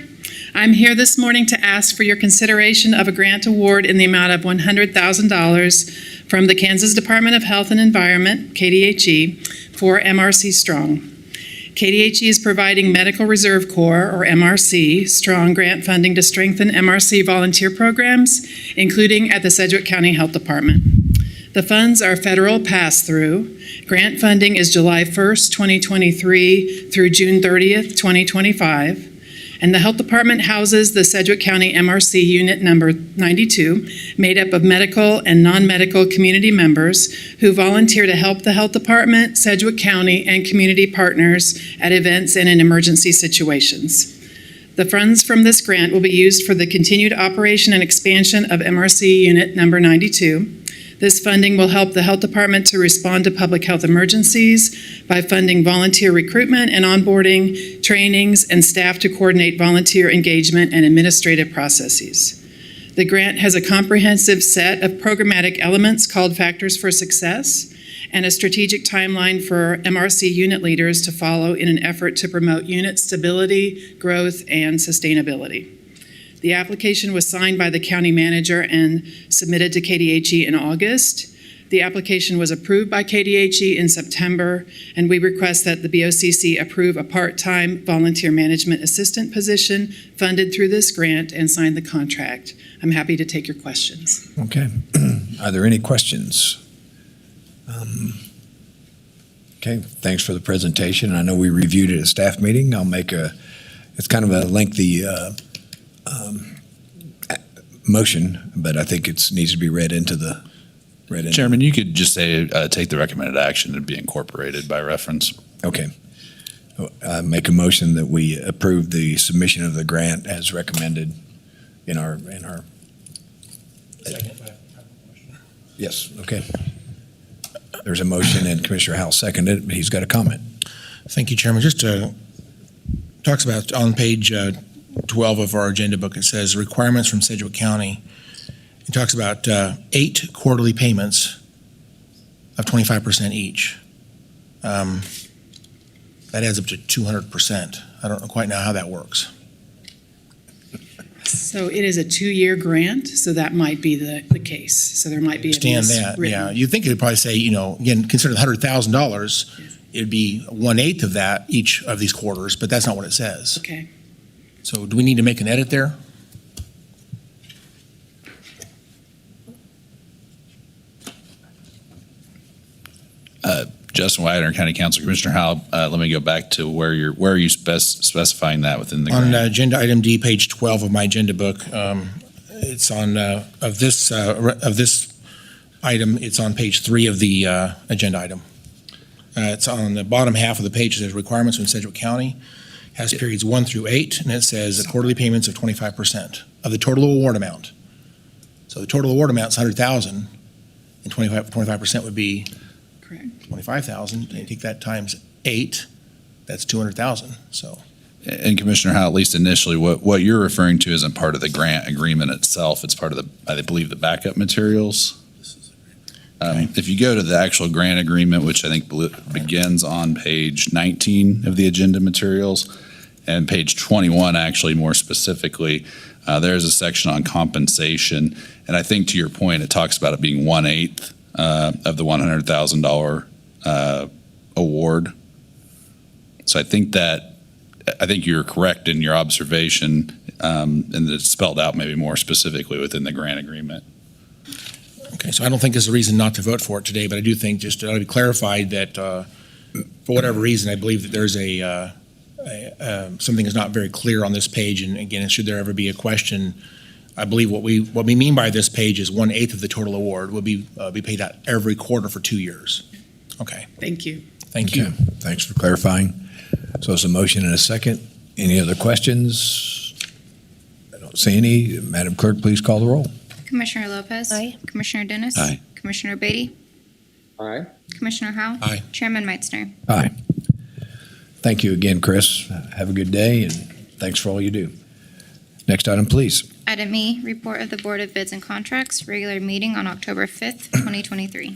I'm here this morning to ask for your consideration of a grant award in the amount of $100,000 from the Kansas Department of Health and Environment, KDHE, for MRC-STTRONG. KDHE is providing Medical Reserve Corps, or MRC-STTRONG grant funding to strengthen MRC volunteer programs, including at the Sedgwick County Health Department. The funds are federal pass-through. Grant funding is July 1st, 2023 through June 30th, 2025. And the Health Department houses the Sedgwick County MRC Unit Number 92, made up of medical and non-medical community members who volunteer to help the Health Department, Sedgwick County, and community partners at events and in emergency situations. The funds from this grant will be used for the continued operation and expansion of MRC Unit Number 92. This funding will help the Health Department to respond to public health emergencies by funding volunteer recruitment and onboarding, trainings, and staff to coordinate volunteer engagement and administrative processes. The grant has a comprehensive set of programmatic elements called Factors for Success and a strategic timeline for MRC unit leaders to follow in an effort to promote unit stability, growth, and sustainability. The application was signed by the county manager and submitted to KDHE in August. The application was approved by KDHE in September, and we request that the BOCC approve a part-time volunteer management assistant position funded through this grant and sign the contract. I'm happy to take your questions. Okay. Are there any questions? Okay, thanks for the presentation. I know we reviewed it at a staff meeting. It's kind of a lengthy motion, but I think it needs to be read into the. Chairman, you could just say take the recommended action to be incorporated by reference. Okay. Make a motion that we approve the submission of the grant as recommended in our. Yes. Okay. There's a motion, and Commissioner Howell seconded it, but he's got a comment. Thank you, Chairman. Just talks about on page 12 of our agenda book, it says requirements from Sedgwick County. It talks about 8 quarterly payments of 25% each. That adds up to 200%. I don't quite know how that works. So it is a 2-year grant, so that might be the case. So there might be a Understand that, yeah. You think it'd probably say, again, consider $100,000, it'd be 1/8 of that each of these quarters, but that's not what it says. Okay. So do we need to make an edit there? Justin Widener, County Council, Commissioner Howell, let me go back to where are you specifying that within the grant? On agenda item D, page 12 of my agenda book, it's on of this item. It's on page 3 of the agenda item. It's on the bottom half of the page. It says requirements from Sedgwick County. Has periods 1 through 8, and it says quarterly payments of 25% of the total award amount. So the total award amount is $100,000, and 25% would be correct $25,000. And you take that times 8, that's $200,000. So. And Commissioner Howell, at least initially, what you're referring to isn't part of the grant agreement itself. It's part of I believe, the backup materials. If you go to the actual grant agreement, which I think begins on page 19 of the agenda materials, and page 21, actually more specifically, there's a section on compensation. And I think to your point, it talks about it being 1/8 of the $100,000 award. So I think you're correct in your observation, and it's spelled out maybe more specifically within the grant agreement. Okay, so I don't think there's a reason not to vote for it today, but I do think just to be clarified that for whatever reason, I believe that there's something is not very clear on this page. And again, should there ever be a question I believe what we mean by this page is 1/8 of the total award will be paid out every quarter for 2 years. Okay, Thank you. thank you. Okay, thanks for clarifying. So it's a motion and a second. Any other questions? I don't see any. Madam Clerk, please call the roll. Commissioner Lopez. Aye. Commissioner Dennis. Aye. Commissioner Beatty. Aye. Commissioner Howell. Aye. Chairman Meitzner. Aye. Thank you again, Chris. Have a good day, and thanks for all you do. Next item, please. Item E, report of the Board of Bids and Contracts, regular meeting on October 5th, 2023.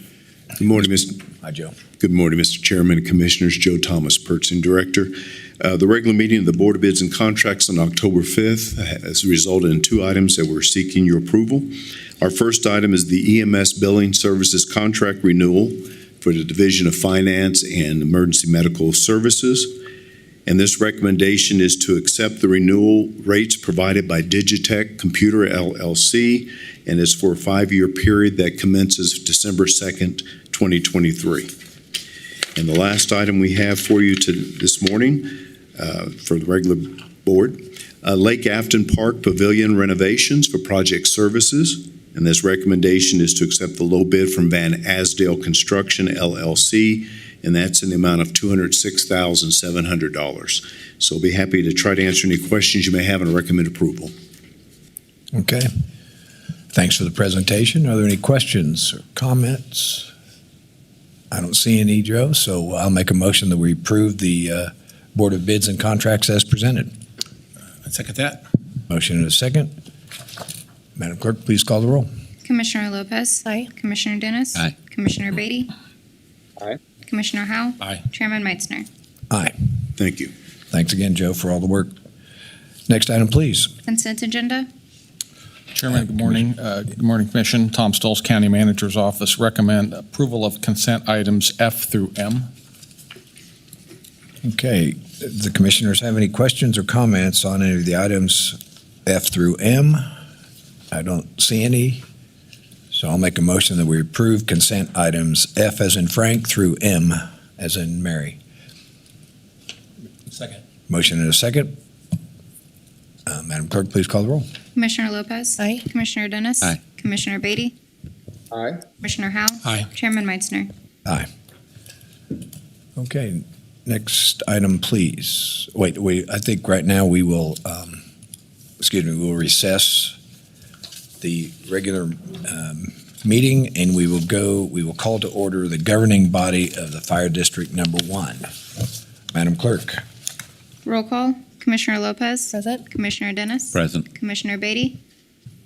Good morning, Mr. Hi, Joe. Good morning, Mr. Chairman and Commissioners. Joe Thomas, Purchasing Director. The regular meeting of the Board of Bids and Contracts on October 5th has resulted in 2 items that we're seeking your approval. Our first item is the EMS Billing Services Contract Renewal for the Division of Finance and Emergency Medical Services. And this recommendation is to accept the renewal rates provided by Digitech Computer LLC, and is for a 5-year period that commences December 2nd, 2023. And the last item we have for you this morning for the regular board, Lake Afton Park Pavilion renovations for project services. And this recommendation is to accept the low bid from Van Asdale Construction LLC, and that's in the amount of $206,700. So I'll be happy to try to answer any questions you may have and recommend approval. Okay. Thanks for the presentation. Are there any questions or comments? I don't see any, Joe, so I'll make a motion that we approve the Board of Bids and Contracts as presented. I second that. Motion and a second. Madam Clerk, please call the roll. Commissioner Lopez. Aye. Commissioner Dennis. Aye. Commissioner Beatty. Aye. Commissioner Howell. Aye. Chairman Meitzner. Aye. Thank you. Thanks again, Joe, for all the work. Next item, please. Consent agenda. Chairman, good morning. Good morning, Commission. Tom Stolz, County Manager's Office. Recommend approval of consent items F through M. Okay. Does the commissioners have any questions or comments on any of the items F through M? I don't see any. So I'll make a motion that we approve consent items F as in Frank through M as in Mary. Second. Motion and a second. Madam Clerk, please call the roll. Commissioner Lopez. Aye. Commissioner Dennis. Aye. Commissioner Beatty. Aye. Commissioner Howell. Aye. Chairman Meitzner. Aye. Okay, next item, please. Wait, I think right now we will, we'll recess the regular meeting, and we will call to order the governing body of the Fire District Number 1. Madam Clerk. Roll call. Commissioner Lopez. Present. Commissioner Dennis. Present. Commissioner Beatty.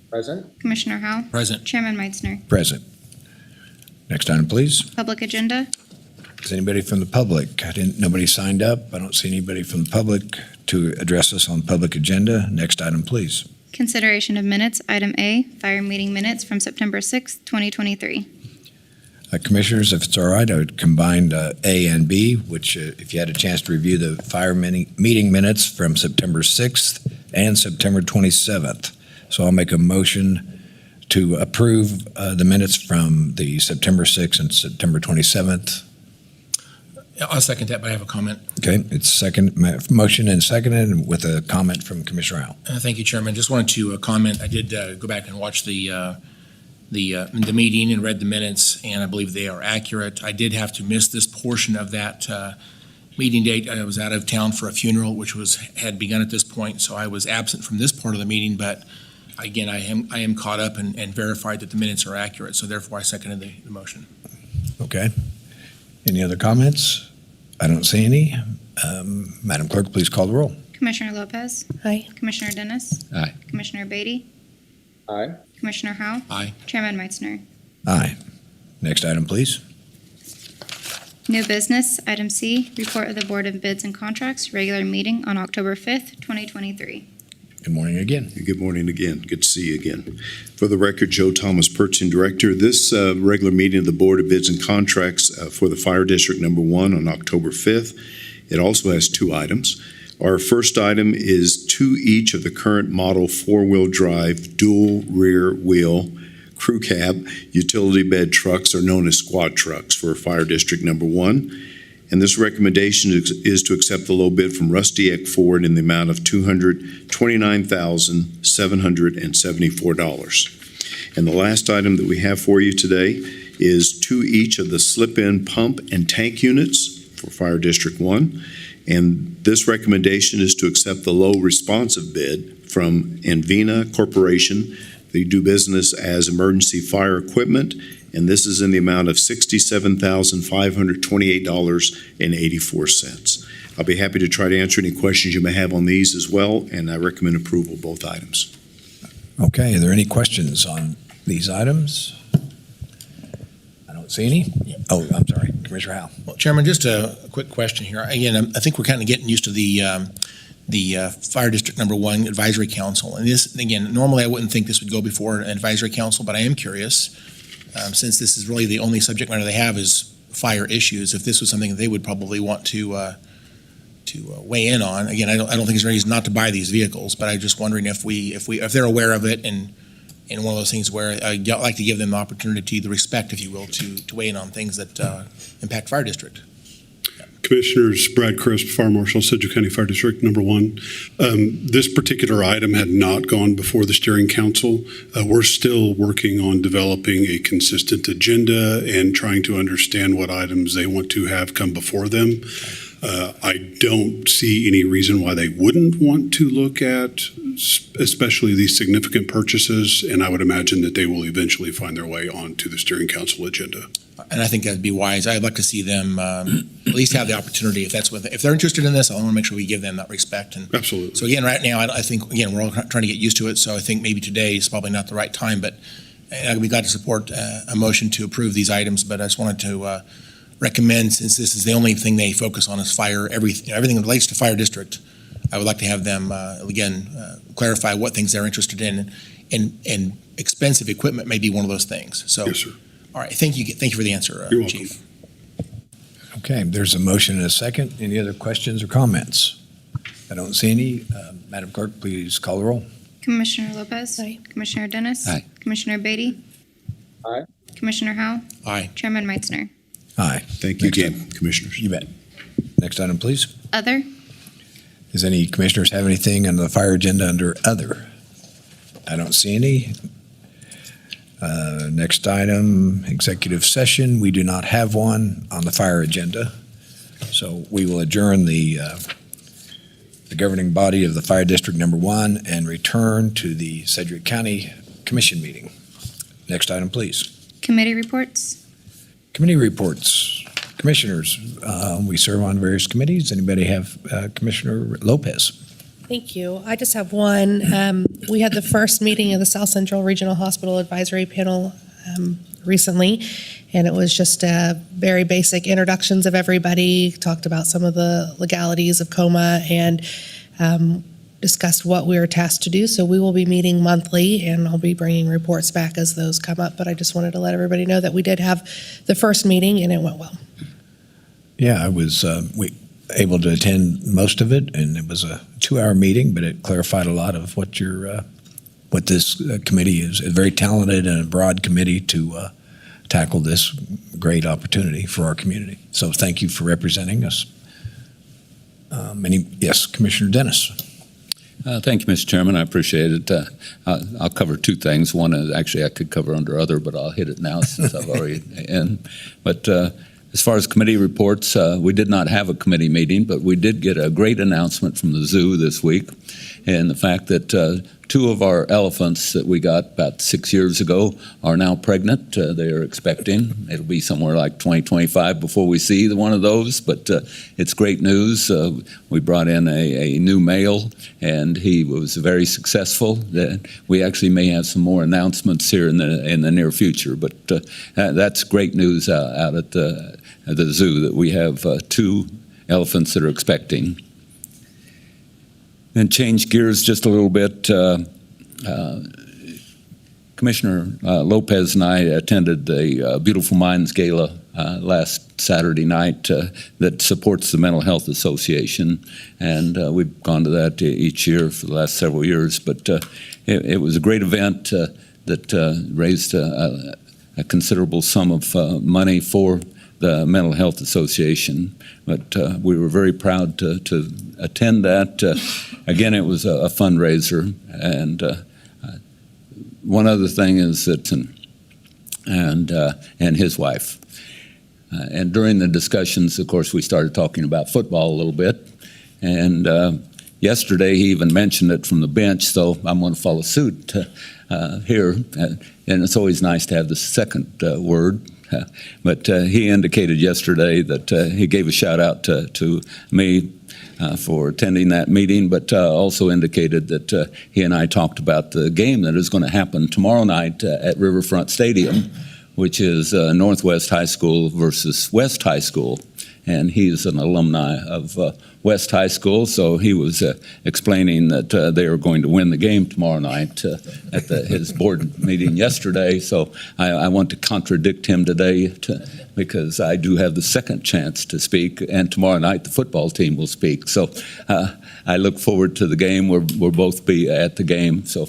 Present. Commissioner Howell. Present. Chairman Meitzner. Present. Next item, please. Public agenda. Is anybody from the public? Nobody signed up. I don't see anybody from the public to address us on public agenda. Next item, please. Consideration of minutes. Item A, fire meeting minutes from September 6th, 2023. Commissioners, if it's all right, I would combine A and B, which if you had a chance to review the fire meeting minutes from September 6th and September 27th. So I'll make a motion to approve the minutes from the September 6th and September 27th. I'll second that, but I have a comment. Okay, it's motion and seconded with a comment from Commissioner Howell. Thank you, Chairman. Just wanted to comment. I did go back and watch the meeting and read the minutes, and I believe they are accurate. I did have to miss this portion of that meeting date. I was out of town for a funeral, which had begun at this point, so I was absent from this part of the meeting. But again, I am caught up and verified that the minutes are accurate. So therefore, I seconded the motion. Okay. Any other comments? I don't see any. Madam Clerk, please call the roll. Commissioner Lopez. Aye. Commissioner Dennis. Aye. Commissioner Beatty. Aye. Commissioner Howell. Aye. Chairman Meitzner. Aye. Next item, please. New business. Item C, report of the Board of Bids and Contracts, regular meeting on October 5th, 2023. Good morning again. Good morning again. Good to see you again. For the record, Joe Thomas, Purchasing Director. This regular meeting of the Board of Bids and Contracts for the Fire District Number 1 on October 5th. It also has 2 items. Our first item is 2 each of the current model 4-wheel drive dual rear wheel crew cab utility bed trucks are known as squad trucks for Fire District Number 1. And this recommendation is to accept the low bid from Rusty Eck Ford in the amount of $229,774. And the last item that we have for you today is to each of the slip-in pump and tank units for Fire District 1. And this recommendation is to accept the low responsive bid from Envina Corporation. They do business as emergency fire equipment, and this is in the amount of $67,528.84. I'll be happy to try to answer any questions you may have on these as well, and I recommend approval of both items. Okay, are there any questions on these items? I don't see any. Oh, I'm sorry, Commissioner Howell. Well, Chairman, just a quick question here. Again, I think we're kind of getting used to the Fire District Number 1 Advisory Council. And this, again, normally I wouldn't think this would go before an advisory council, but I am curious, since this is really the only subject matter they have is fire issues, if this was something that they would probably want to weigh in on. Again, I don't think there's any reason not to buy these vehicles, but I'm just wondering if they're aware of it and one of those things where I'd like to give them the opportunity, the respect, if you will, to weigh in on things that impact Fire District. Commissioners, Brad Crisp, Fire Marshal, Sedgwick County Fire District Number 1. This particular item had not gone before the steering council. We're still working on developing a consistent agenda and trying to understand what items they want to have come before them. I don't see any reason why they wouldn't want to look at especially these significant purchases, and I would imagine that they will eventually find their way onto the steering council agenda. And I think that'd be wise. I'd like to see them at least have the opportunity. If they're interested in this, I want to make sure we give them that respect. And absolutely. So again, right now, I think again we're all trying to get used to it. So I think maybe today is probably not the right time. But I'd be glad to support a motion to approve these items. But I just wanted to recommend, since this is the only thing they focus on is fire, everything that relates to Fire District, I would like to have them clarify what things they're interested in, and expensive equipment may be one of those things. So. Yes, sir. All right, thank you for the answer, You're Chief. welcome. Okay, there's a motion and a second. Any other questions or comments? I don't see any. Madam Clerk, please call the roll. Commissioner Lopez. Aye. Commissioner Dennis. Aye. Commissioner Beatty. Aye. Commissioner Howell. Aye. Chairman Meitzner. Aye. Thank you again, Commissioners. You bet. Next item, please. Other. Does any commissioners have anything on the fire agenda under other? I don't see any. Next item, executive session. We do not have one on the fire agenda. So we will adjourn the governing body of the Fire District Number 1 and return to the Sedgwick County Commission meeting. Next item, please. Committee reports. Committee reports. Commissioners, we serve on various committees. Anybody have Commissioner Lopez? Thank you. I just have one. We had the first meeting of the South Central Regional Hospital Advisory Panel recently, and it was just very basic introductions of everybody, talked about some of the legalities of COMA, and discussed what we were tasked to do. So we will be meeting monthly, and I'll be bringing reports back as those come up, but I just wanted to let everybody know that we did have the first meeting, and it went well. Yeah, I was able to attend most of it, and it was a 2-hour meeting, but it clarified a lot of what this committee is. A very talented and a broad committee to tackle this great opportunity for our community. So thank you for representing us. Yes, Commissioner Dennis. Thank you, Mr. Chairman. I appreciate it. I'll cover two things. One is actually I could cover under other, but I'll hit it now since I've already in. But as far as committee reports, we did not have a committee meeting, but we did get a great announcement from the zoo this week, and the fact that 2 of our elephants that we got about 6 years ago are now pregnant. They are expecting. It'll be somewhere like 2025 before we see one of those, but it's great news. We brought in a new male, and he was very successful. We actually may have some more announcements here in the near future, but that's great news out at the zoo that we have 2 elephants that are expecting. And change gears just a little bit. Commissioner Lopez and I attended the Beautiful Minds Gala last Saturday night that supports the Mental Health Association, and we've gone to that each year for the last several years. But it was a great event that raised a considerable sum of money for the Mental Health Association. But we were very proud to attend that. Again, it was a fundraiser. And one other thing is that, and his wife. And during the discussions, of course, we started talking about football a little bit. And yesterday, he even mentioned it from the bench, so I'm going to follow suit here. And it's always nice to have the second word. But he indicated yesterday that he gave a shout out to me for attending that meeting, but also indicated that he and I talked about the game that is going to happen tomorrow night at Riverfront Stadium, which is Northwest High School versus West High School. And he's an alumni of West High School, so he was explaining that they are going to win the game tomorrow night at his board meeting yesterday. So I want to contradict him today because I do have the second chance to speak, and tomorrow night the football team will speak. So I look forward to the game. We'll both be at the game. So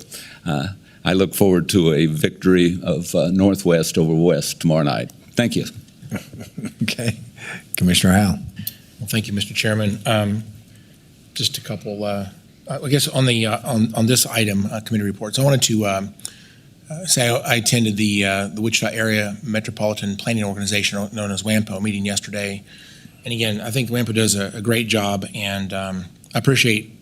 I look forward to a victory of Northwest over West tomorrow night. Thank you. Okay. Commissioner Howell. Well, thank you, Mr. Chairman. Just a couple, I guess on the on this item, committee reports, I wanted to say I attended the Wichita Area Metropolitan Planning Organization, known as WAMPO, meeting yesterday. And again, I think WAMPO does a great job, and I appreciate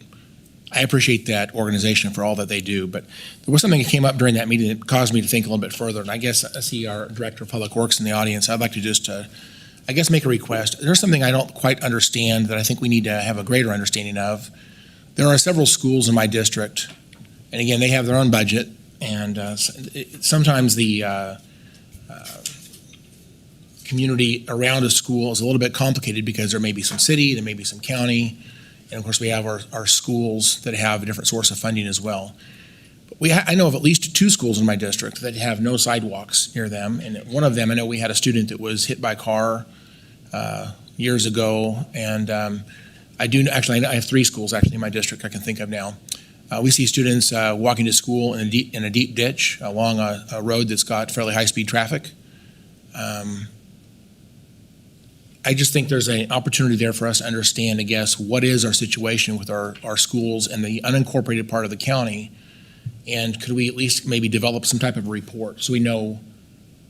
that organization for all that they do. But there was something that came up during that meeting that caused me to think a little bit further. And I guess I see our Director of Public Works in the audience. I'd like to just make a request. There's something I don't quite understand that I think we need to have a greater understanding of. There are several schools in my district, and again, they have their own budget, and sometimes the community around a school is a little bit complicated because there may be some city, there may be some county, and of course we have our schools that have a different source of funding as well. I know of at least 2 schools in my district that have no sidewalks near them, and one of them, I know we had a student that was hit by a car years ago, and I have 3 schools actually in my district I can think of now. We see students walking to school in a deep ditch along a road that's got fairly high-speed traffic. I just think there's an opportunity there for us to understand, I guess, what is our situation with our schools and the unincorporated part of the county. And could we at least maybe develop some type of report so we know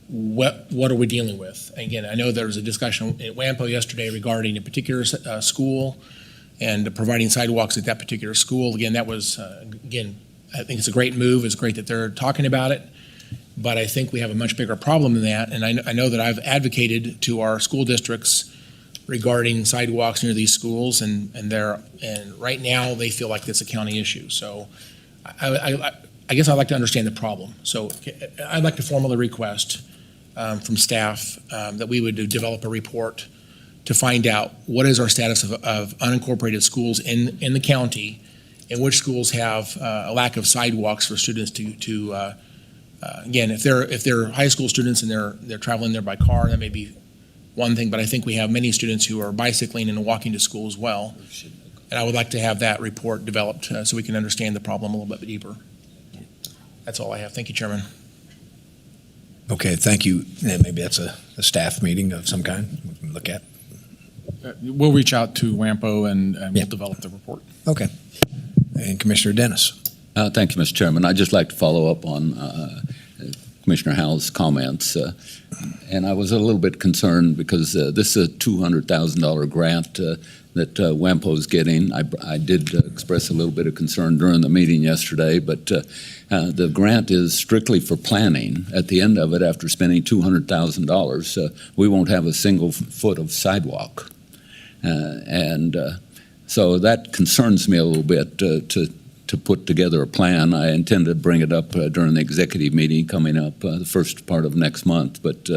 what are we dealing with? Again, I know there was a discussion at WAMPO yesterday regarding a particular school and providing sidewalks at that particular school. Again, that was, I think it's a great move. It's great that they're talking about it. But I think we have a much bigger problem than that. And I know that I've advocated to our school districts regarding sidewalks near these schools, and right now they feel like that's a county issue. So I guess I'd like to understand the problem. So I'd like to formally request from staff that we would develop a report to find out what is our status of unincorporated schools in the county, and which schools have a lack of sidewalks for students to again, if they're high school students and they're traveling there by car, that may be one thing, but I think we have many students who are bicycling and walking to school as well. And I would like to have that report developed so we can understand the problem a little bit deeper. That's all I have. Thank you, Chairman. Okay, thank you. And maybe that's a staff meeting of some kind we can look at. We'll reach out to WAMPO and we'll develop the report. Okay. And Commissioner Dennis. Thank you, Mr. Chairman. I'd just like to follow up on Commissioner Howell's comments. And I was a little bit concerned because this is a $200,000 grant that WAMPO is getting. I did express a little bit of concern during the meeting yesterday, but the grant is strictly for planning. At the end of it, after spending $200,000, we won't have a single foot of sidewalk. So that concerns me a little bit to put together a plan. I intend to bring it up during the executive meeting coming up the first part of next month, but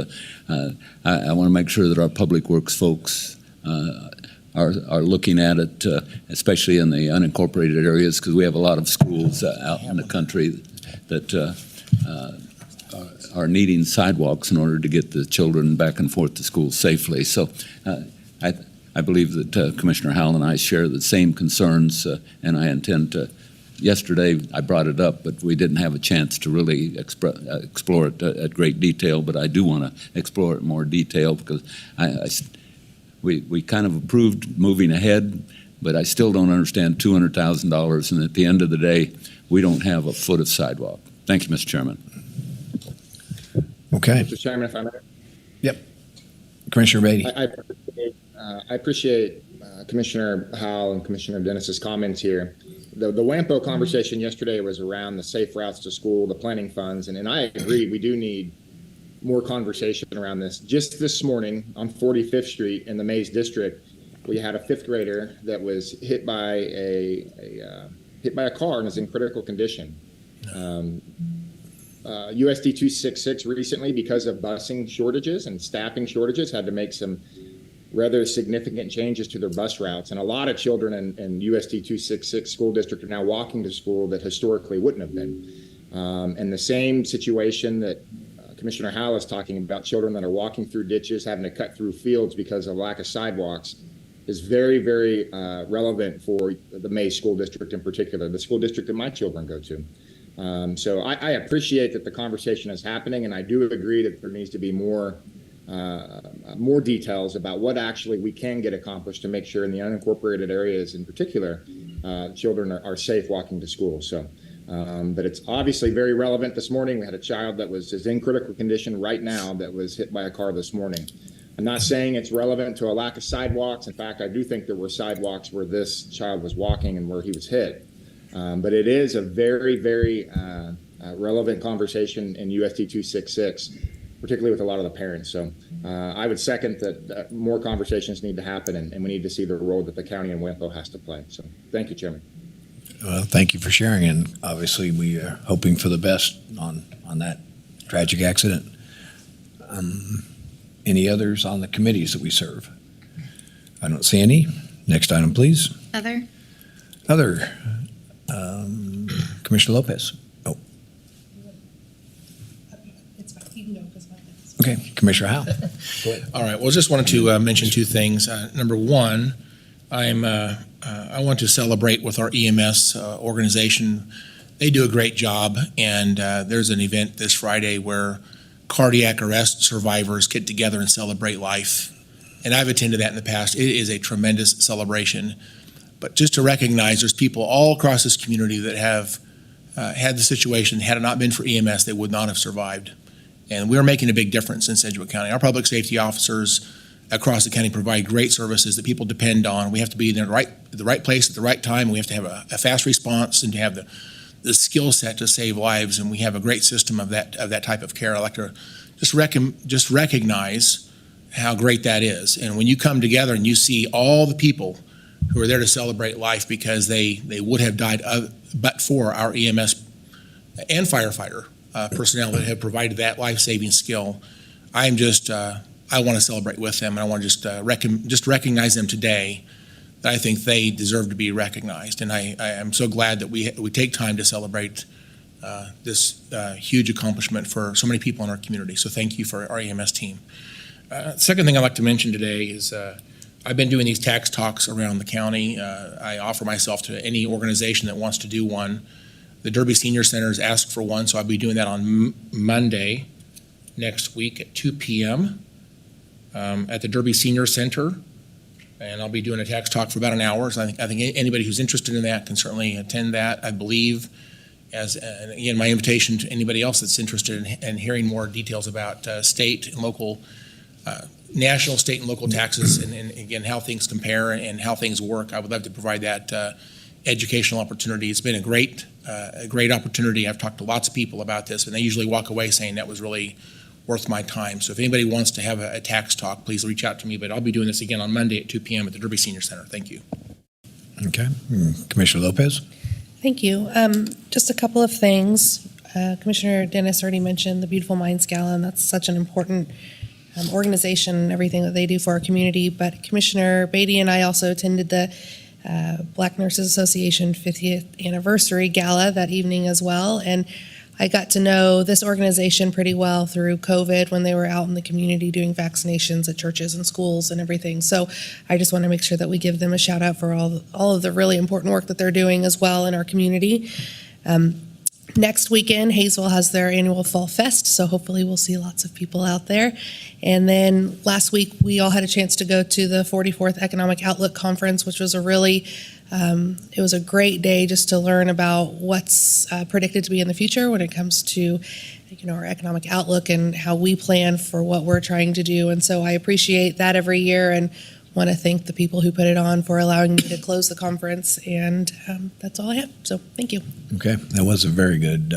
I want to make sure that our public works folks are looking at it, especially in the unincorporated areas, because we have a lot of schools out in the country that are needing sidewalks in order to get the children back and forth to school safely. So I believe that Commissioner Howell and I share the same concerns, and I intend to yesterday I brought it up, but we didn't have a chance to really explore it at great detail, but I do want to explore it in more detail because we kind of approved moving ahead, but I still don't understand $200,000, and at the end of the day, we don't have a foot of sidewalk. Thank you, Mr. Chairman. Okay. Mr. Chairman, if I may. Yep. Commissioner Beatty. I appreciate Commissioner Howell and Commissioner Dennis's comments here. The WAMPO conversation yesterday was around the safe routes to school, the planning funds, and I agree we do need more conversation around this. Just this morning on 45th Street in the Mays District, we had a fifth grader that was hit by a car and is in critical condition. USD 266 recently, because of busing shortages and staffing shortages, had to make some rather significant changes to their bus routes. And a lot of children in USD 266 school district are now walking to school that historically wouldn't have been. And the same situation that Commissioner Howell is talking about, children that are walking through ditches, having to cut through fields because of lack of sidewalks, is very, very relevant for the Mays School District in particular, the school district that my children go to. So I appreciate that the conversation is happening, and I do agree that there needs to be more details about what actually we can get accomplished to make sure in the unincorporated areas in particular, children are safe walking to school. So, but it's obviously very relevant this morning. We had a child that is in critical condition right now that was hit by a car this morning. I'm not saying it's relevant to a lack of sidewalks. In fact, I do think there were sidewalks where this child was walking and where he was hit. But it is a very, very relevant conversation in USD 266, particularly with a lot of the parents. So I would second that more conversations need to happen, and we need to see the role that the county and WAMPO has to play. So thank you, Chairman. Well, thank you for sharing, and obviously we are hoping for the best on that tragic accident. Any others on the committees that we serve? I don't see any. Next item, please. Other. Commissioner Lopez. Oh. It's fine. You can go because my Okay, Commissioner Howell. All right. Well, just wanted to mention two things. Number one, I want to celebrate with our EMS organization. They do a great job, and there's an event this Friday where cardiac arrest survivors get together and celebrate life. And I've attended that in the past. It is a tremendous celebration. But just to recognize there's people all across this community that have had the situation, had it not been for EMS, they would not have survived. And we're making a big difference in Sedgwick County. Our public safety officers across the county provide great services that people depend on. We have to be in the right place at the right time. We have to have a fast response and to have the skill set to save lives. And we have a great system of that type of care. I like to just recognize how great that is. And when you come together and you see all the people who are there to celebrate life because they would have died but for our EMS and firefighter personnel that have provided that life-saving skill, I want to celebrate with them, and I want to just recognize them today. That I think they deserve to be recognized, and I am so glad that we take time to celebrate this huge accomplishment for so many people in our community. So thank you for our EMS team. Second thing I'd like to mention today is I've been doing these tax talks around the county. I offer myself to any organization that wants to do one. The Derby Senior Center has asked for one, so I'll be doing that on Monday next week at 2 p.m. At the Derby Senior Center. And I'll be doing a tax talk for about an hour. So I think anybody who's interested in that can certainly attend that. I believe, and again, my invitation to anybody else that's interested in hearing more details about state and local, national, state, and local taxes, and again, how things compare and how things work. I would love to provide that educational opportunity. It's been a great opportunity. I've talked to lots of people about this, and they usually walk away saying that was really worth my time. So if anybody wants to have a tax talk, please reach out to me. But I'll be doing this again on Monday at 2 p.m. at the Derby Senior Center. Thank you. Okay. Commissioner Lopez. Thank you. Just a couple of things. Commissioner Dennis already mentioned the Beautiful Minds Gala, and that's such an important organization and everything that they do for our community. But Commissioner Beatty and I also attended the Black Nurses Association 50th Anniversary Gala that evening as well. And I got to know this organization pretty well through COVID when they were out in the community doing vaccinations at churches and schools and everything. So I just want to make sure that we give them a shout out for all of the really important work that they're doing as well in our community. Next weekend, Hayesville has their annual Fall Fest, so hopefully we'll see lots of people out there. And then last week, we all had a chance to go to the 44th Economic Outlook Conference, which was it was a great day just to learn about what's predicted to be in the future when it comes to our economic outlook and how we plan for what we're trying to do. And so I appreciate that every year and want to thank the people who put it on for allowing me to close the conference. And that's all I have. So thank you. Okay, that was a very good,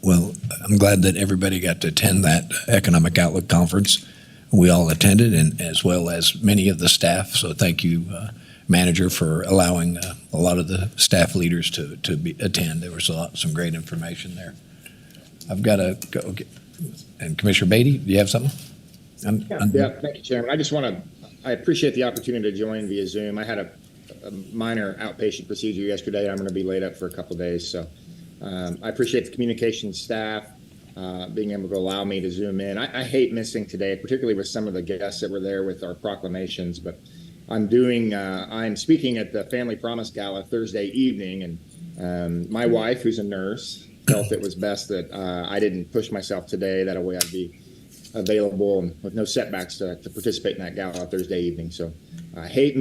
well, I'm glad that everybody got to attend that Economic Outlook Conference. We all attended, and as well as many of the staff. So thank you, Manager, for allowing a lot of the staff leaders to attend. There was some great information there. I've got to go. Okay. And Commissioner Beatty, do you have something? Yeah, thank you, Chairman. I appreciate the opportunity to join via Zoom. I had a minor outpatient procedure yesterday. I'm going to be laid up for a couple of days. So I appreciate the communications staff being able to allow me to Zoom in. I hate missing today, particularly with some of the guests that were there with our proclamations. But I'm speaking at the Family Promise Gala Thursday evening. And my wife, who's a nurse, felt it was best that I didn't push myself today. That way I'd be available and with no setbacks to participate in that gala Thursday evening. So I hate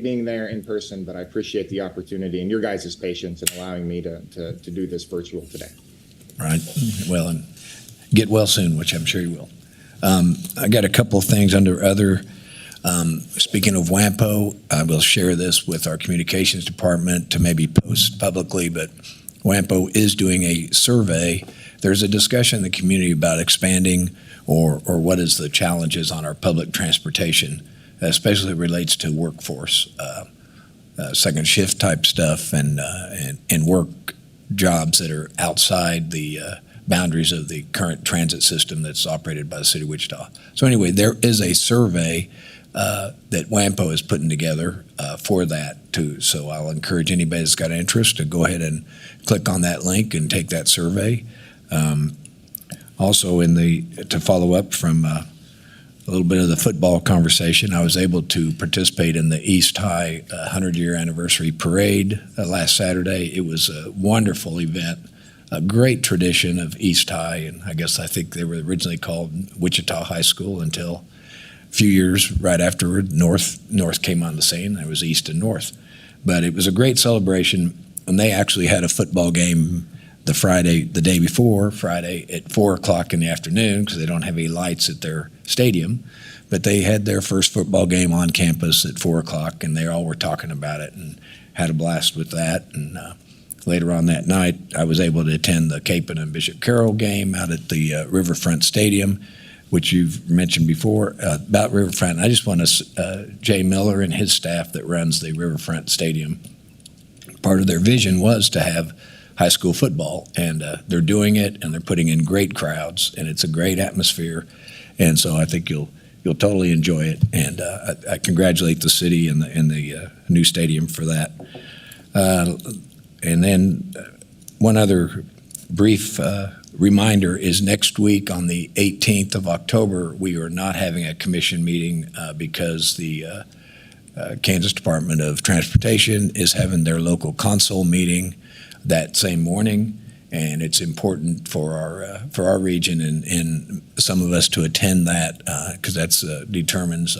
being there in person, but I appreciate the opportunity and your guys' patience in allowing me to do this virtual today. Right. Well, and get well soon, which I'm sure you will. I got a couple of things under other. Speaking of WAMPO, I will share this with our communications department to maybe post publicly, but WAMPO is doing a survey. There's a discussion in the community about expanding or what is the challenges on our public transportation, especially relates to workforce, second shift type stuff and work jobs that are outside the boundaries of the current transit system that's operated by the city of Wichita. So anyway, there is a survey that WAMPO is putting together for that too. So I'll encourage anybody that's got interest to go ahead and click on that link and take that survey. Also, to follow up from a little bit of the football conversation, I was able to participate in the East High 100-year anniversary parade last Saturday. It was a wonderful event, a great tradition of East High, and I think they were originally called Wichita High School until a few years right afterward, North came on the scene. There was East and North. But it was a great celebration, and they actually had a football game the day before Friday at 4:00 in the afternoon because they don't have any lights at their stadium. But they had their first football game on campus at 4:00, and they all were talking about it and had a blast with that. And later on that night, I was able to attend the Capon and Bishop Carroll game out at the Riverfront Stadium, which you've mentioned before about Riverfront. I just want to, Jay Miller and his staff that runs the Riverfront Stadium, part of their vision was to have high school football, and they're doing it, and they're putting in great crowds, and it's a great atmosphere, and so I think you'll totally enjoy it, and I congratulate the city and the new stadium for that. And then one other brief reminder is next week on the 18th of October, we are not having a commission meeting because the Kansas Department of Transportation is having their local console meeting that same morning, and it's important for our region and some of us to attend that because that's determines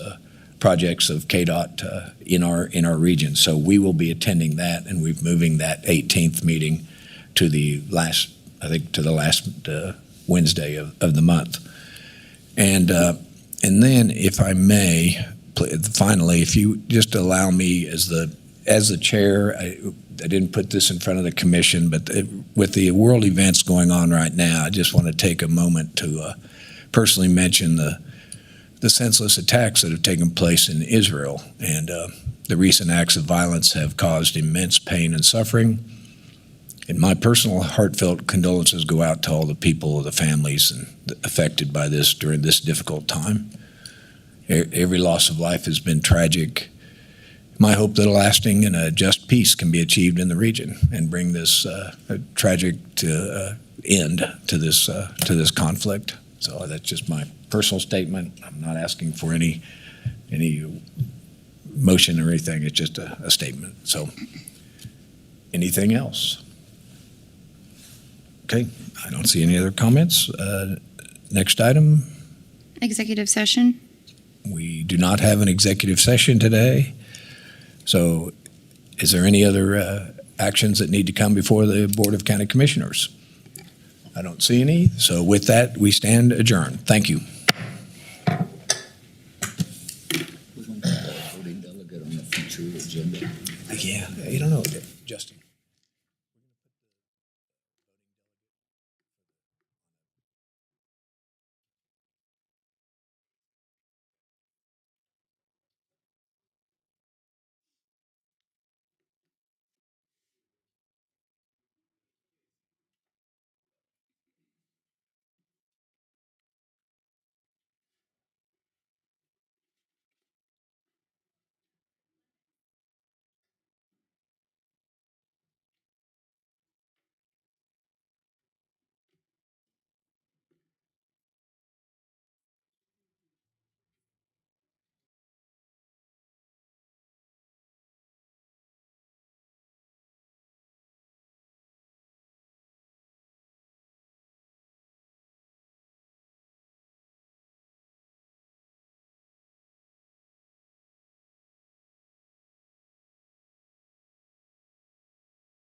projects of KDOT in our region. So we will be attending that, and we're moving that 18th meeting to the last Wednesday of the month. And then, if I may, finally, if you just allow me as the chair, I didn't put this in front of the commission, but with the world events going on right now, I just want to take a moment to personally mention the senseless attacks that have taken place in Israel. And the recent acts of violence have caused immense pain and suffering. And my personal heartfelt condolences go out to all the people, the families affected by this during this difficult time. Every loss of life has been tragic. My hope that a lasting and a just peace can be achieved in the region and bring this tragic to end to this conflict. So that's just my personal statement. I'm not asking for any motion or anything. It's just a statement. So anything else? Okay, I don't see any other comments. Next item. Executive session. We do not have an executive session today. So is there any other actions that need to come before the Board of County Commissioners? I don't see any. So with that, we stand adjourned. Thank you. Voting delegate on the future agenda. Yeah, you don't know, Justin.